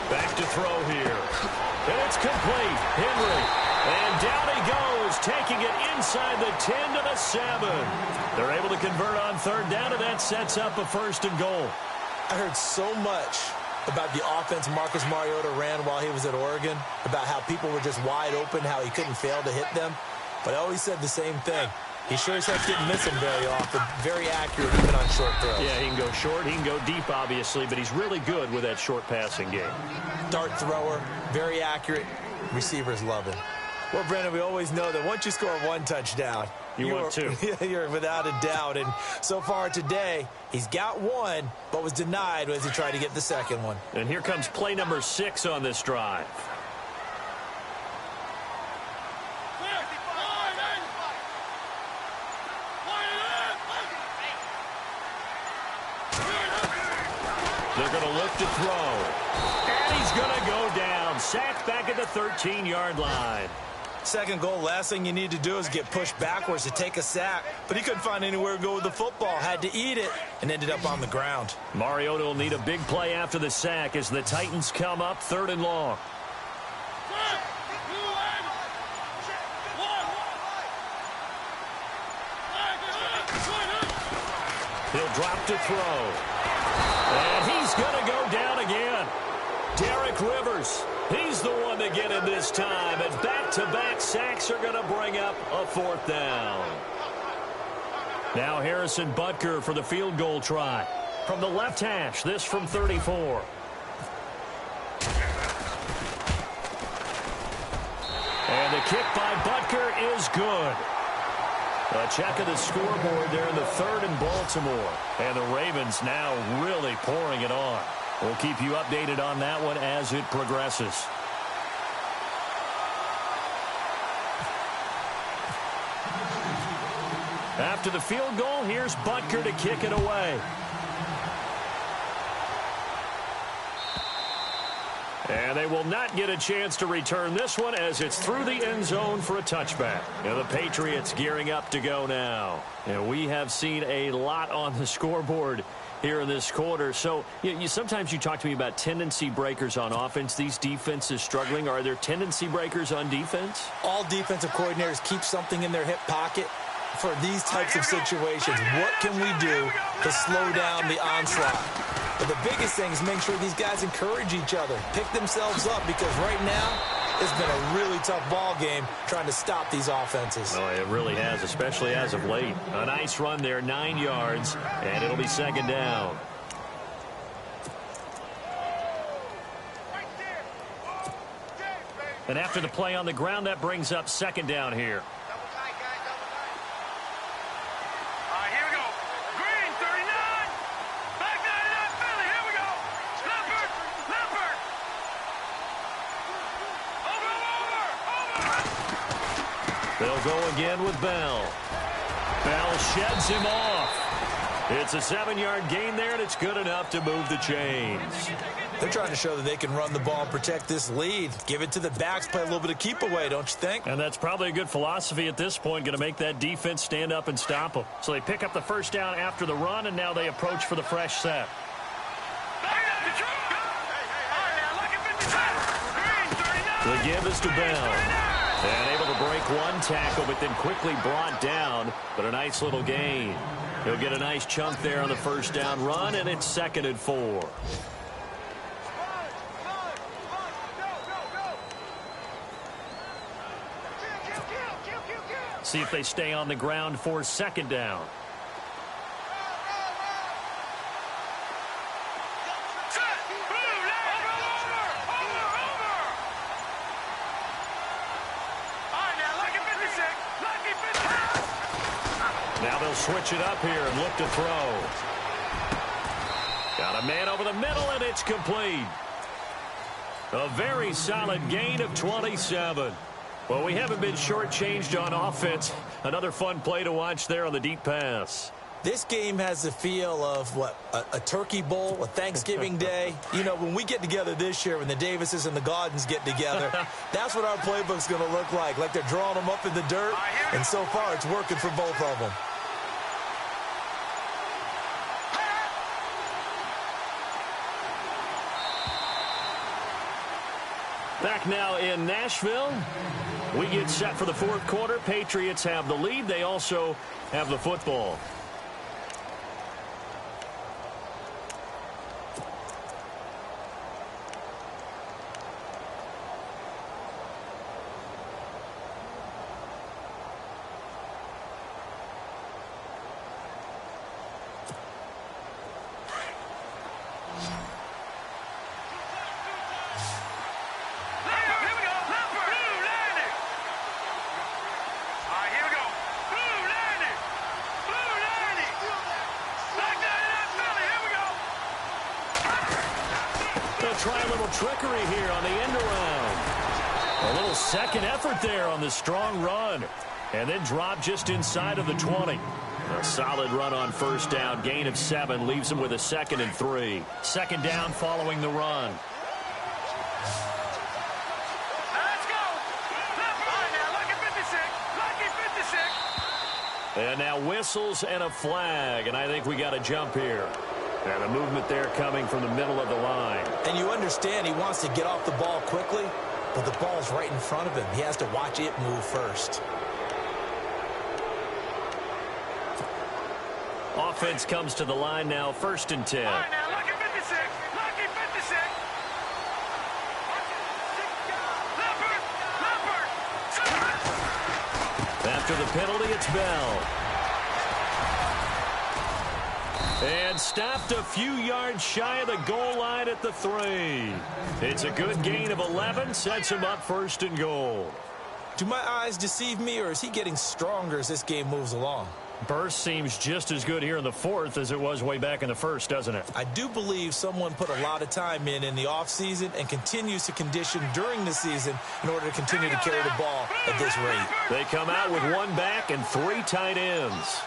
Back to throw here. And it's complete. Henry And down he goes, taking it inside the 10 to the 7. They're able to convert on third down, and that sets up a 1st and goal. I heard so much about the offense Marcus Mariota ran while he was at Oregon, about how people were just wide open, how he couldn't fail to hit them. But I always said the same thing. He sure as heck didn't miss them very often. Very accurate even on short throws. Yeah, he can go short, he can go deep, obviously, but he's really good with that short passing game. Dart thrower, very accurate. Receivers love him. Well, Brendan, we always know that once you score one touchdown, you want two. You're without a doubt. And so far today, he's got one, but was denied as he tried to get the second one. And here comes play number 6 on this drive. They're going to look to throw. And he's going to go down. Sacked back at the 13-yard line. Second goal, last thing you need to do is get pushed backwards to take a sack. But he couldn't find anywhere to go with the football. Had to eat it and ended up on the ground. Mariota will need a big play after the sack as the Titans come up 3rd and long. He'll drop to throw. And he's going to go down again. Derek Rivers, he's the one to get it this time. And back-to-back sacks are going to bring up a 4th down. Now Harrison Butker for the field goal try. From the left hash, this from 34. And the kick by Butker is good. A check of the scoreboard there in the 3rd and Baltimore. And the Ravens now really pouring it on. We'll keep you updated on that one as it progresses. After the field goal, here's Butker to kick it away. And they will not get a chance to return this one as it's through the end zone for a touchback. And the Patriots gearing up to go now. And we have seen a lot on the scoreboard here in this quarter. So sometimes you talk to me about tendency breakers on offense. These defenses struggling. Are there tendency breakers on defense? All defensive coordinators keep something in their hip pocket for these types of situations. What can we do to slow down the onslaught? But the biggest thing is make sure these guys encourage each other, pick themselves up, because right now it's been a really tough ball game trying to stop these offenses. Oh, it really has, especially as of late. A nice run there, 9 yards, and it'll be 2nd down. And after the play on the ground, that brings up 2nd down here. They'll go again with Bell. Bell sheds him off. It's a 7-yard gain there, and it's good enough to move the chains. They're trying to show that they can run the ball and protect this lead. Give it to the backs, play a little bit of keep away, don't you think? And that's probably a good philosophy at this point, going to make that defense stand up and stop them. So they pick up the 1st down after the run, and now they approach for the fresh set. The give is to Bell. And able to break one tackle, but then quickly brought down. But a nice little gain. He'll get a nice chunk there on the 1st down run, and it's 2nd and 4. See if they stay on the ground for 2nd down. Now they'll switch it up here and look to throw. Got a man over the middle, and it's complete. A very solid gain of 27. Well, we haven't been shortchanged on offense. Another fun play to watch there on the deep pass. This game has the feel of, a turkey bowl, a Thanksgiving day. You know, when we get together this year, when the Davises and the Gaudens get together, that's what our playbook's going to look like they're drawing them up in the dirt, and so far it's working for both of them. Back now in Nashville. We get set for the fourth quarter. Patriots have the lead. They also have the football. Try a little trickery here on the end around. A little second effort there on the strong run. And then drop just inside of the 20. A solid run on first down. Gain of 7 leaves him with a 2nd and 3. Second down following the run. Let's go. Left line now. Lucky 56. Lucky 56. And now whistles and a flag. And I think we got a jump here. And the movement there coming from the middle of the line. And you understand he wants to get off the ball quickly, but the ball's right in front of him. He has to watch it move first. Offense comes to the line now, 1st and 10. All right now, lucky 56. Lucky 56. Leopard. After the penalty, it's Bell. And stopped a few yards shy of the goal line at the 3. It's a good gain of 11, sets him up 1st and goal. Do my eyes deceive me, or is he getting stronger as this game moves along? Burst seems just as good here in the 4th as it was way back in the 1st, doesn't it? I do believe someone put a lot of time in the offseason and continues to condition during the season in order to continue to carry the ball at this rate. They come out with 1 back and 3 tight ends.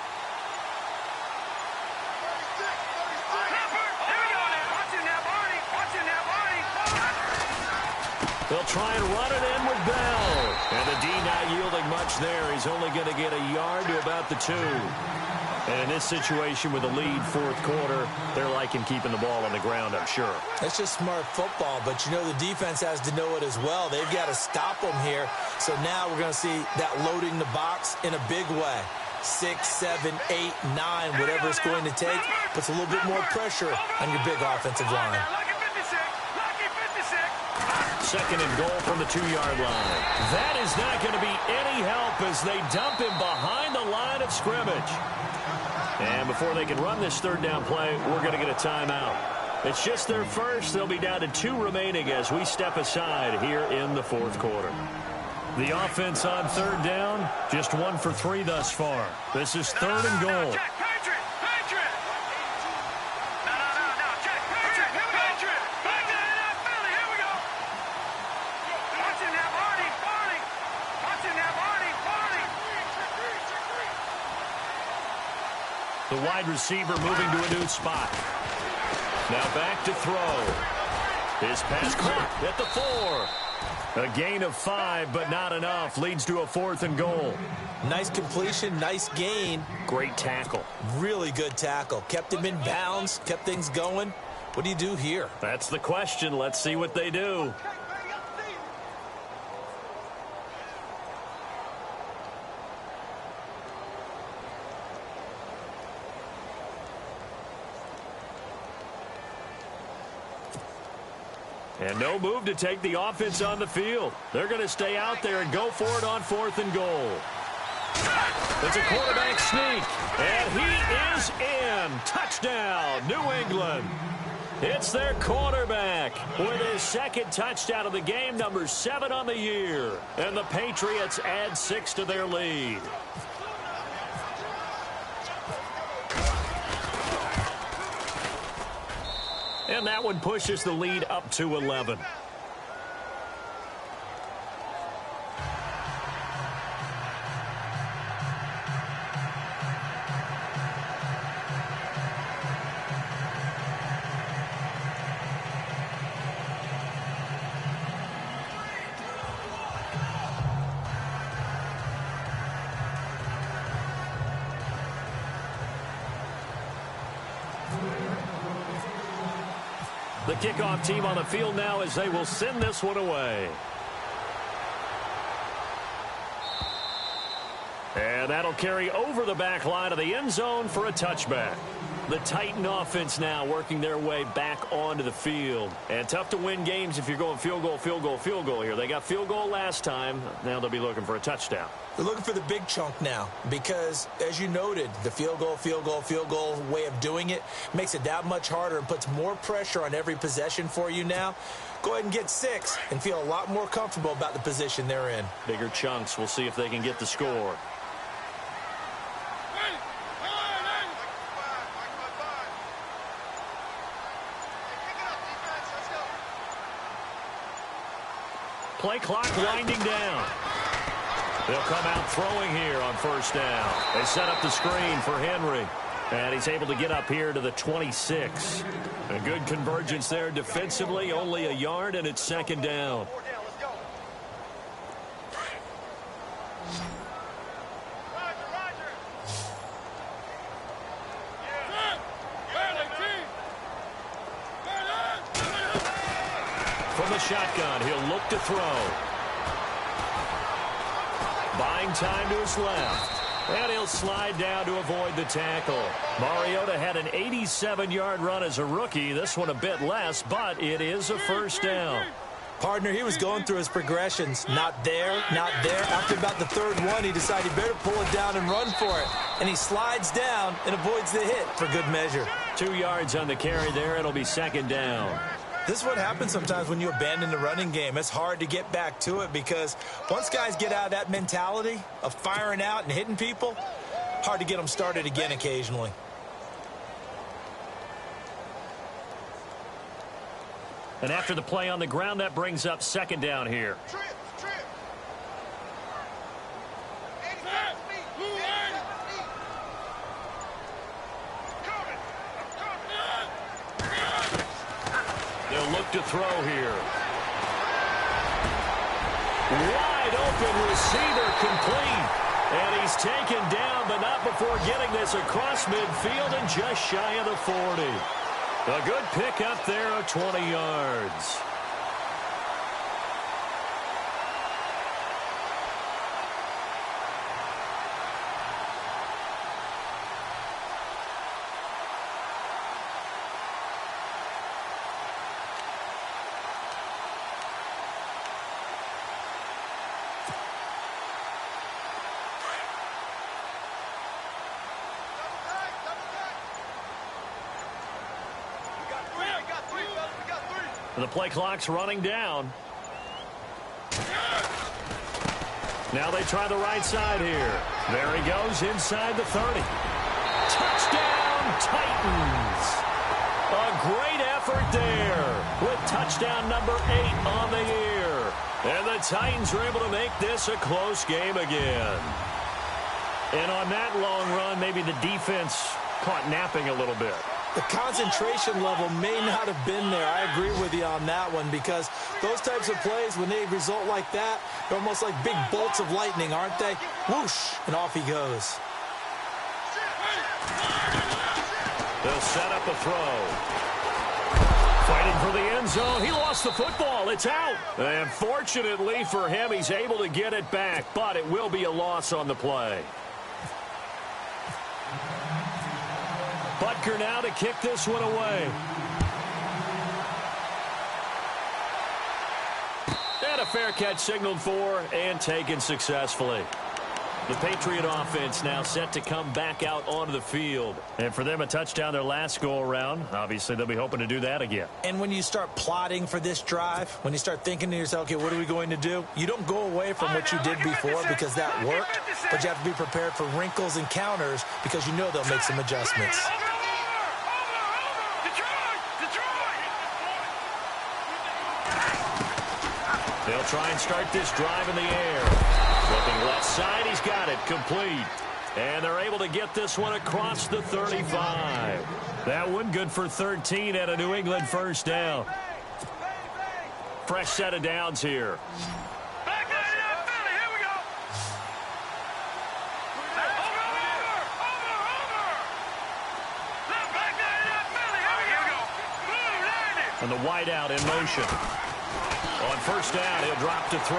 They'll try and run it in with Bell. And the D not yielding much there. He's only going to get a yard to about the 2. And in this situation with the lead, 4th quarter, they're liking keeping the ball on the ground, I'm sure. That's just smart football, but you know the defense has to know it as well. They've got to stop them here. So now we're going to see that loading the box in a big way. 6, 7, 8, 9, whatever it's going to take, puts a little bit more pressure on your big offensive line. 2nd and goal from the 2-yard line. That is not going to be any help as they dump him behind the line of scrimmage. And before they can run this 3rd down play, we're going to get a timeout. It's just their first. They'll be down to 2 remaining as we step aside here in the 4th quarter. The offense on 3rd down, just 1 for 3 thus far. This is 3rd and goal. The wide receiver moving to a new spot. Now back to throw. His pass caught at the 4. A gain of 5, but not enough. Leads to a 4th and goal. Nice completion, nice gain. Great tackle. Really good tackle. Kept him in bounds, kept things going. What do you do here? That's the question. Let's see what they do. And no move to take the offense on the field. They're going to stay out there and go for it on 4th and goal. It's a quarterback sneak, and he is in. Touchdown, New England. It's their quarterback with his 2nd touchdown of the game, number 7 on the year. And the Patriots add 6 to their lead. And that one pushes the lead up to 11. The kickoff team on the field now as they will send this one away. And that'll carry over the back line of the end zone for a touchback. The Titan offense now working their way back onto the field. And tough to win games if you're going field goal, field goal, field goal here. They got field goal last time. Now they'll be looking for a touchdown. They're looking for the big chunk now because, as you noted, the field goal, field goal, field goal way of doing it makes it that much harder and puts more pressure on every possession for you now. Go ahead and get 6 and feel a lot more comfortable about the position they're in. Bigger chunks. We'll see if they can get the score. Play clock winding down. They'll come out throwing here on first down. They set up the screen for Henry. And he's able to get up here to the 26. A good convergence there defensively, only a yard, and it's second down. From the shotgun, he'll look to throw. Buying time to his left. And he'll slide down to avoid the tackle. Mariota had an 87-yard run as a rookie. This one a bit less, but it is a first down. Partner, he was going through his progressions. Not there, not there. After about the third one, he decided he better pull it down and run for it. And he slides down and avoids the hit for good measure. 2 yards on the carry there. It'll be second down. This is what happens sometimes when you abandon the running game. It's hard to get back to it because once guys get out of that mentality of firing out and hitting people, hard to get them started again occasionally. And after the play on the ground, that brings up second down here. They'll look to throw here. Wide open receiver complete. And he's taken down, but not before getting this across midfield and just shy of the 40. A good pickup there of 20 yards. The play clock's running down. Now they try the right side here. There he goes inside the 30. Touchdown, Titans. A great effort there with touchdown number 8 on the year. And the Titans are able to make this a close game again. And on that long run, maybe the defense caught napping a little bit. The concentration level may not have been there. I agree with you on that one because those types of plays, when they result like that, they're almost like big bolts of lightning, aren't they? Whoosh, and off he goes. They'll set up a throw. Fighting for the end zone. He lost the football. It's out. And fortunately for him, he's able to get it back, but it will be a loss on the play. Butker now to kick this one away. And a fair catch signaled for and taken successfully. The Patriot offense now set to come back out onto the field. And for them, a touchdown their last go-around. Obviously, they'll be hoping to do that again. And when you start plotting for this drive, when you start thinking to yourself, okay, what are we going to do? You don't go away from what you did before because that worked, but you have to be prepared for wrinkles and counters because you know they'll make some adjustments. They'll try and start this drive in the air. Flipping left side, he's got it complete. And they're able to get this one across the 35. That one good for 13 at a New England first down. Fresh set of downs here. And the wideout in motion. On first down, he'll drop to throw.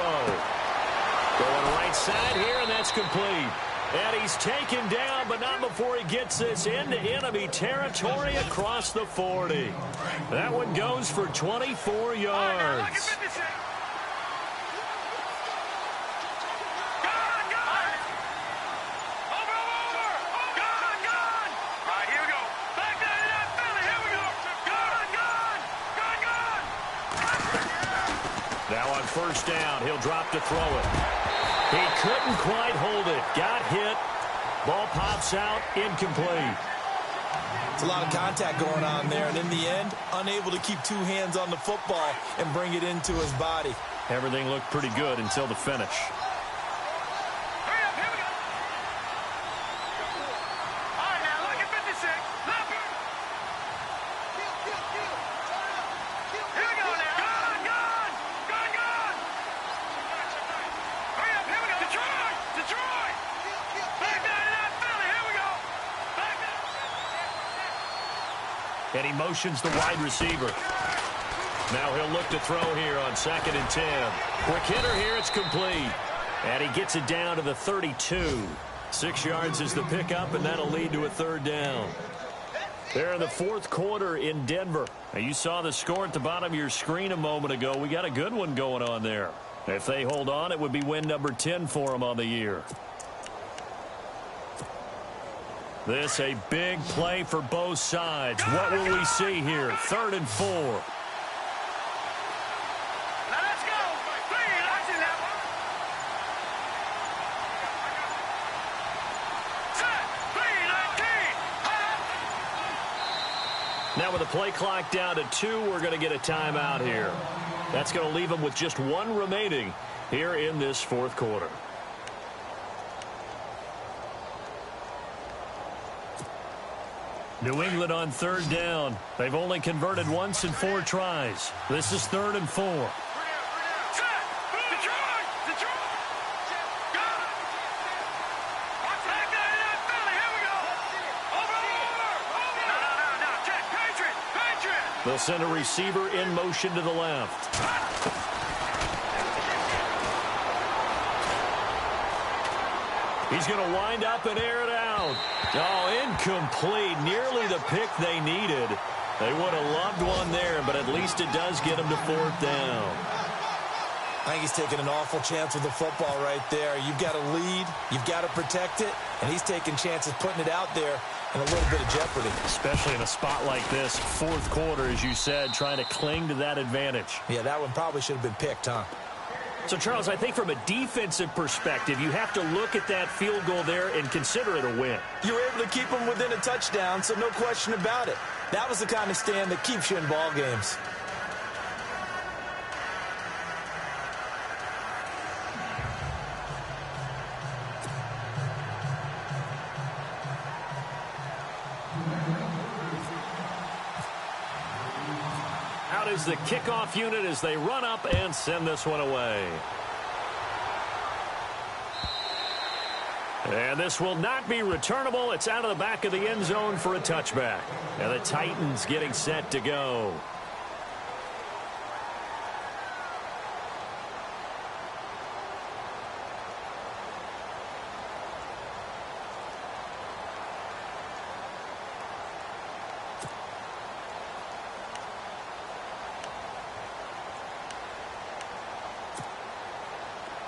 Going right side here, and that's complete. And he's taken down, but not before he gets this into enemy territory across the 40. That one goes for 24 yards. Now on first down, he'll drop to throw it. He couldn't quite hold it. Got hit. Ball pops out, incomplete. It's a lot of contact going on there, and in the end, unable to keep two hands on the football and bring it into his body. Everything looked pretty good until the finish. And he motions the wide receiver. Now he'll look to throw here on 2nd and 10. Quick hitter here, it's complete. And he gets it down to the 32. 6 yards is the pickup, and that'll lead to a 3rd down. There in the 4th quarter in Denver. Now you saw the score at the bottom of your screen a moment ago. We got a good one going on there. If they hold on, it would be win number 10 for them on the year. This a big play for both sides. What will we see here? 3rd and 4. Now let's go. Watching that one. Set. 3-19. Now with the play clock down to 2, we're going to get a timeout here. That's going to leave them with just 1 remaining here in this 4th quarter. New England on 3rd down. They've only converted once in 4 tries. This is 3rd and 4. They'll send a receiver in motion to the left. He's going to wind up and air it out. Oh, incomplete. Nearly the pick they needed. They would have loved one there, but at least it does get him to 4th down. I think he's taking an awful chance with the football right there. You've got to lead. You've got to protect it. And he's taking chances putting it out there in a little bit of jeopardy. Especially in a spot like this, 4th quarter, as you said, trying to cling to that advantage. Yeah, that one probably should have been picked, huh? So, Charles, I think from a defensive perspective, you have to look at that field goal there and consider it a win. You were able to keep them within a touchdown, so no question about it. That was the kind of stand that keeps you in ball games. Out is the kickoff unit as they run up and send this one away. And this will not be returnable. It's out of the back of the end zone for a touchback. And the Titans getting set to go.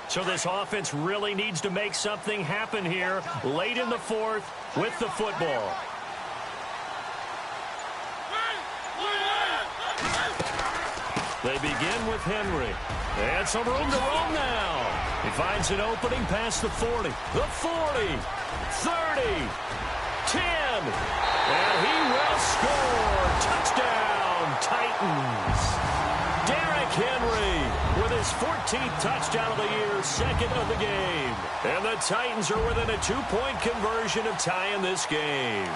So this offense really needs to make something happen here late in the 4th with the football. They begin with Henry. And some room to roam now. He finds an opening past the 40. The 40. 30. 10. And he will score. Touchdown, Titans. Derrick Henry with his 14th touchdown of the year, 2nd of the game. And the Titans are within a 2-point conversion of tying this game.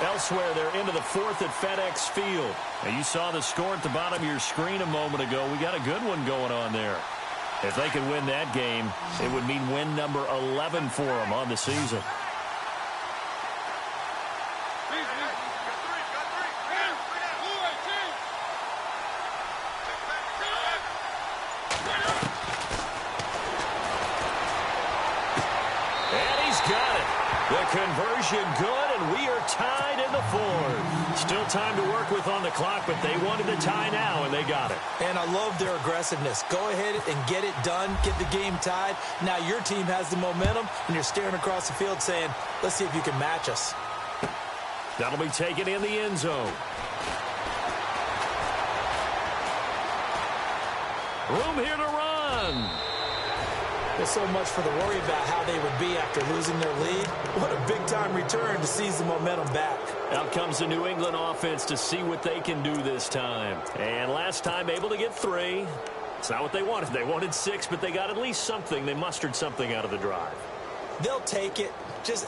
Elsewhere, they're into the 4th at FedEx Field. Now, you saw the score at the bottom of your screen a moment ago. We got a good one going on there. If they could win that game, it would mean win number 11 for them on the season. The conversion good, and we are tied in the fourth. Still time to work with on the clock, but they wanted the tie now, and they got it. And I love their aggressiveness. Go ahead and get it done, get the game tied. Now your team has the momentum, and you're staring across the field saying, let's see if you can match us. That'll be taken in the end zone. Room here to run. There's so much for the worry about how they would be after losing their lead. What a big-time return to seize the momentum back. Out comes the New England offense to see what they can do this time. And last time, able to get 3. It's not what they wanted. They wanted 6, but they got at least something. They mustered something out of the drive. They'll take it.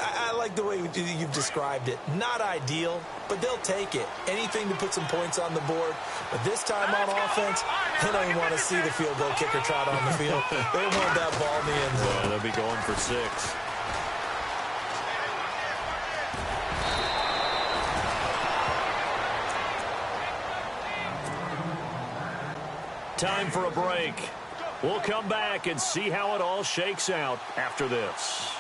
I like the way you've described it. Not ideal, but they'll take it. Anything to put some points on the board. But this time on offense, they don't even want to see the field goal kicker trot on the field. They want that ball in the end zone. Yeah, they'll be going for 6. Time for a break. We'll come back and see how it all shakes out after this.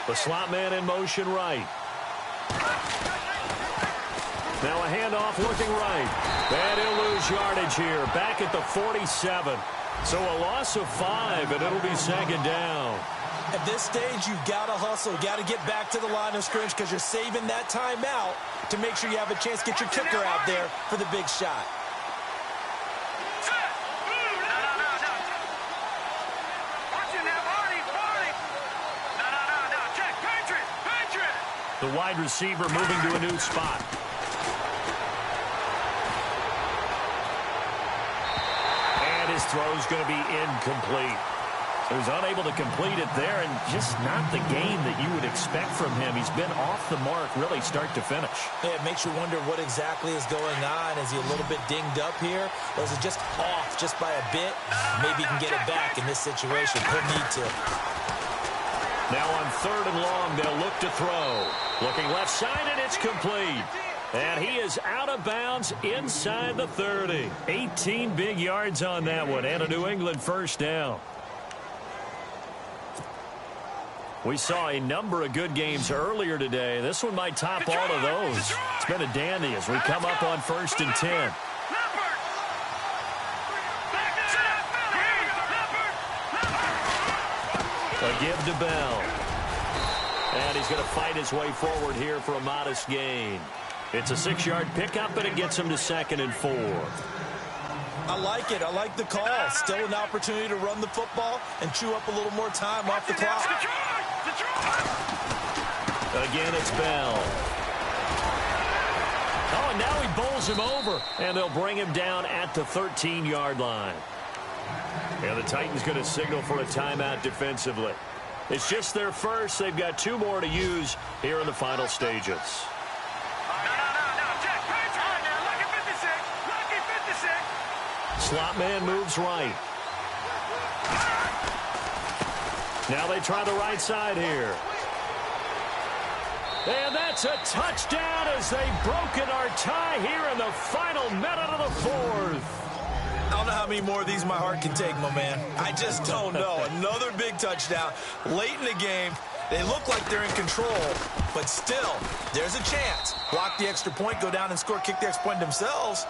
The slot man in motion right. Now a handoff looking right. And he'll lose yardage here. Back at the 47. So a loss of 5, and it'll be second down. At this stage, you've got to hustle. You've got to get back to the line of scrimmage because you're saving that timeout to make sure you have a chance to get your kicker out there for the big shot. The wide receiver moving to a new spot. And his throw's going to be incomplete. He was unable to complete it there, and just not the game that you would expect from him. He's been off the mark really start to finish. Yeah, it makes you wonder what exactly is going on. Is he a little bit dinged up here? Or is it just off just by a bit? Maybe he can get it back in this situation. He'll need to. Now on 3rd and long, they'll look to throw. Looking left side, and it's complete. And he is out of bounds inside the 30. 18 big yards on that one, and a New England first down. We saw a number of good games earlier today. This one might top all of those. It's been a dandy as we come up on 1st and 10. A give to Bell. And he's going to fight his way forward here for a modest gain. It's a 6-yard pickup, and it gets him to 2nd and 4. I like it. I like the call. Still an opportunity to run the football and chew up a little more time off the clock. Again, it's Bell. Oh, and now he bowls him over, and they'll bring him down at the 13-yard line. And the Titans going to signal for a timeout defensively. It's just their first. They've got 2 more to use here in the final stages. Slot man moves right. Now they try the right side here. And that's a touchdown as they've broken our tie here in the final minute of the 4th. I don't know how many more of these my heart can take, my man. I just don't know. Another big touchdown late in the game. They look like they're in control, but still, there's a chance. Block the extra point, go down and score, kick the extra point themselves.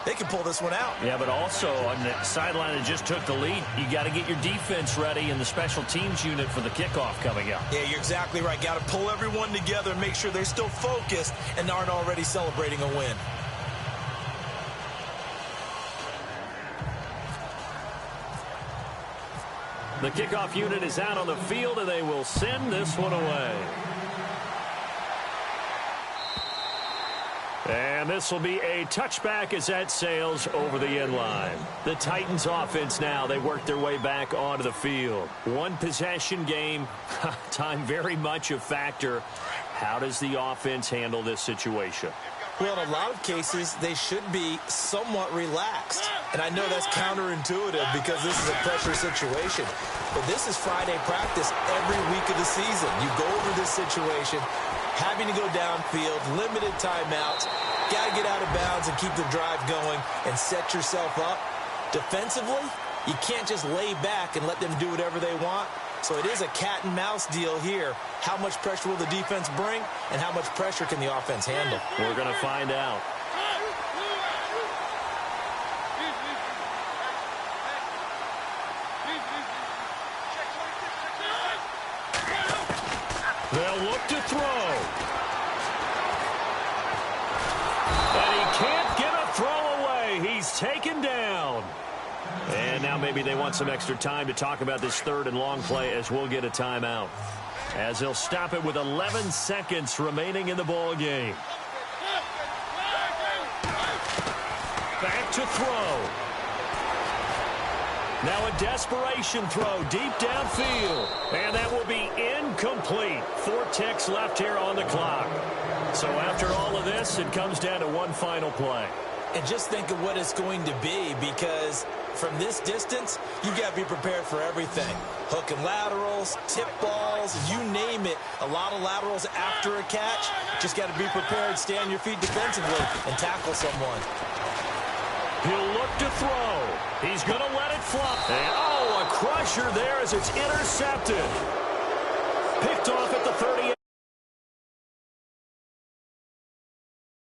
They can pull this one out. Yeah, but also on the sideline that just took the lead, you got to get your defense ready in the special teams unit for the kickoff coming up. Yeah, you're exactly right. Got to pull everyone together and make sure they're still focused and aren't already celebrating a win. The kickoff unit is out on the field, and they will send this one away. And this will be a touchback as that sails over the end line. The Titans offense now, they work their way back onto the field. 1 possession game, time very much a factor. How does the offense handle this situation? Well, in a lot of cases, they should be somewhat relaxed. And I know that's counterintuitive because this is a pressure situation. But this is Friday practice every week of the season. You go over this situation, having to go downfield, limited timeouts, got to get out of bounds and keep the drive going and set yourself up. Defensively, You can't just lay back and let them do whatever they want. So it is a cat and mouse deal here. How much pressure will the defense bring, and how much pressure can the offense handle? We're going to find out. They'll look to throw. And he can't get a throw away. He's taken down. And now maybe they want some extra time to talk about this third and long play as we'll get a timeout. As they'll stop it with 11 seconds remaining in the ball game. Back to throw. Now a desperation throw deep downfield. And that will be incomplete. 4 ticks left here on the clock. So after all of this, it comes down to one final play. And just think of what it's going to be, because from this distance, you've got to be prepared for everything. Hook and laterals, tip balls, you name it. A lot of laterals after a catch. Just got to be prepared, stay on your feet defensively, and tackle someone. He'll look to throw. He's going to let it fly. And, oh, a crusher there as it's intercepted. Picked off at the 38.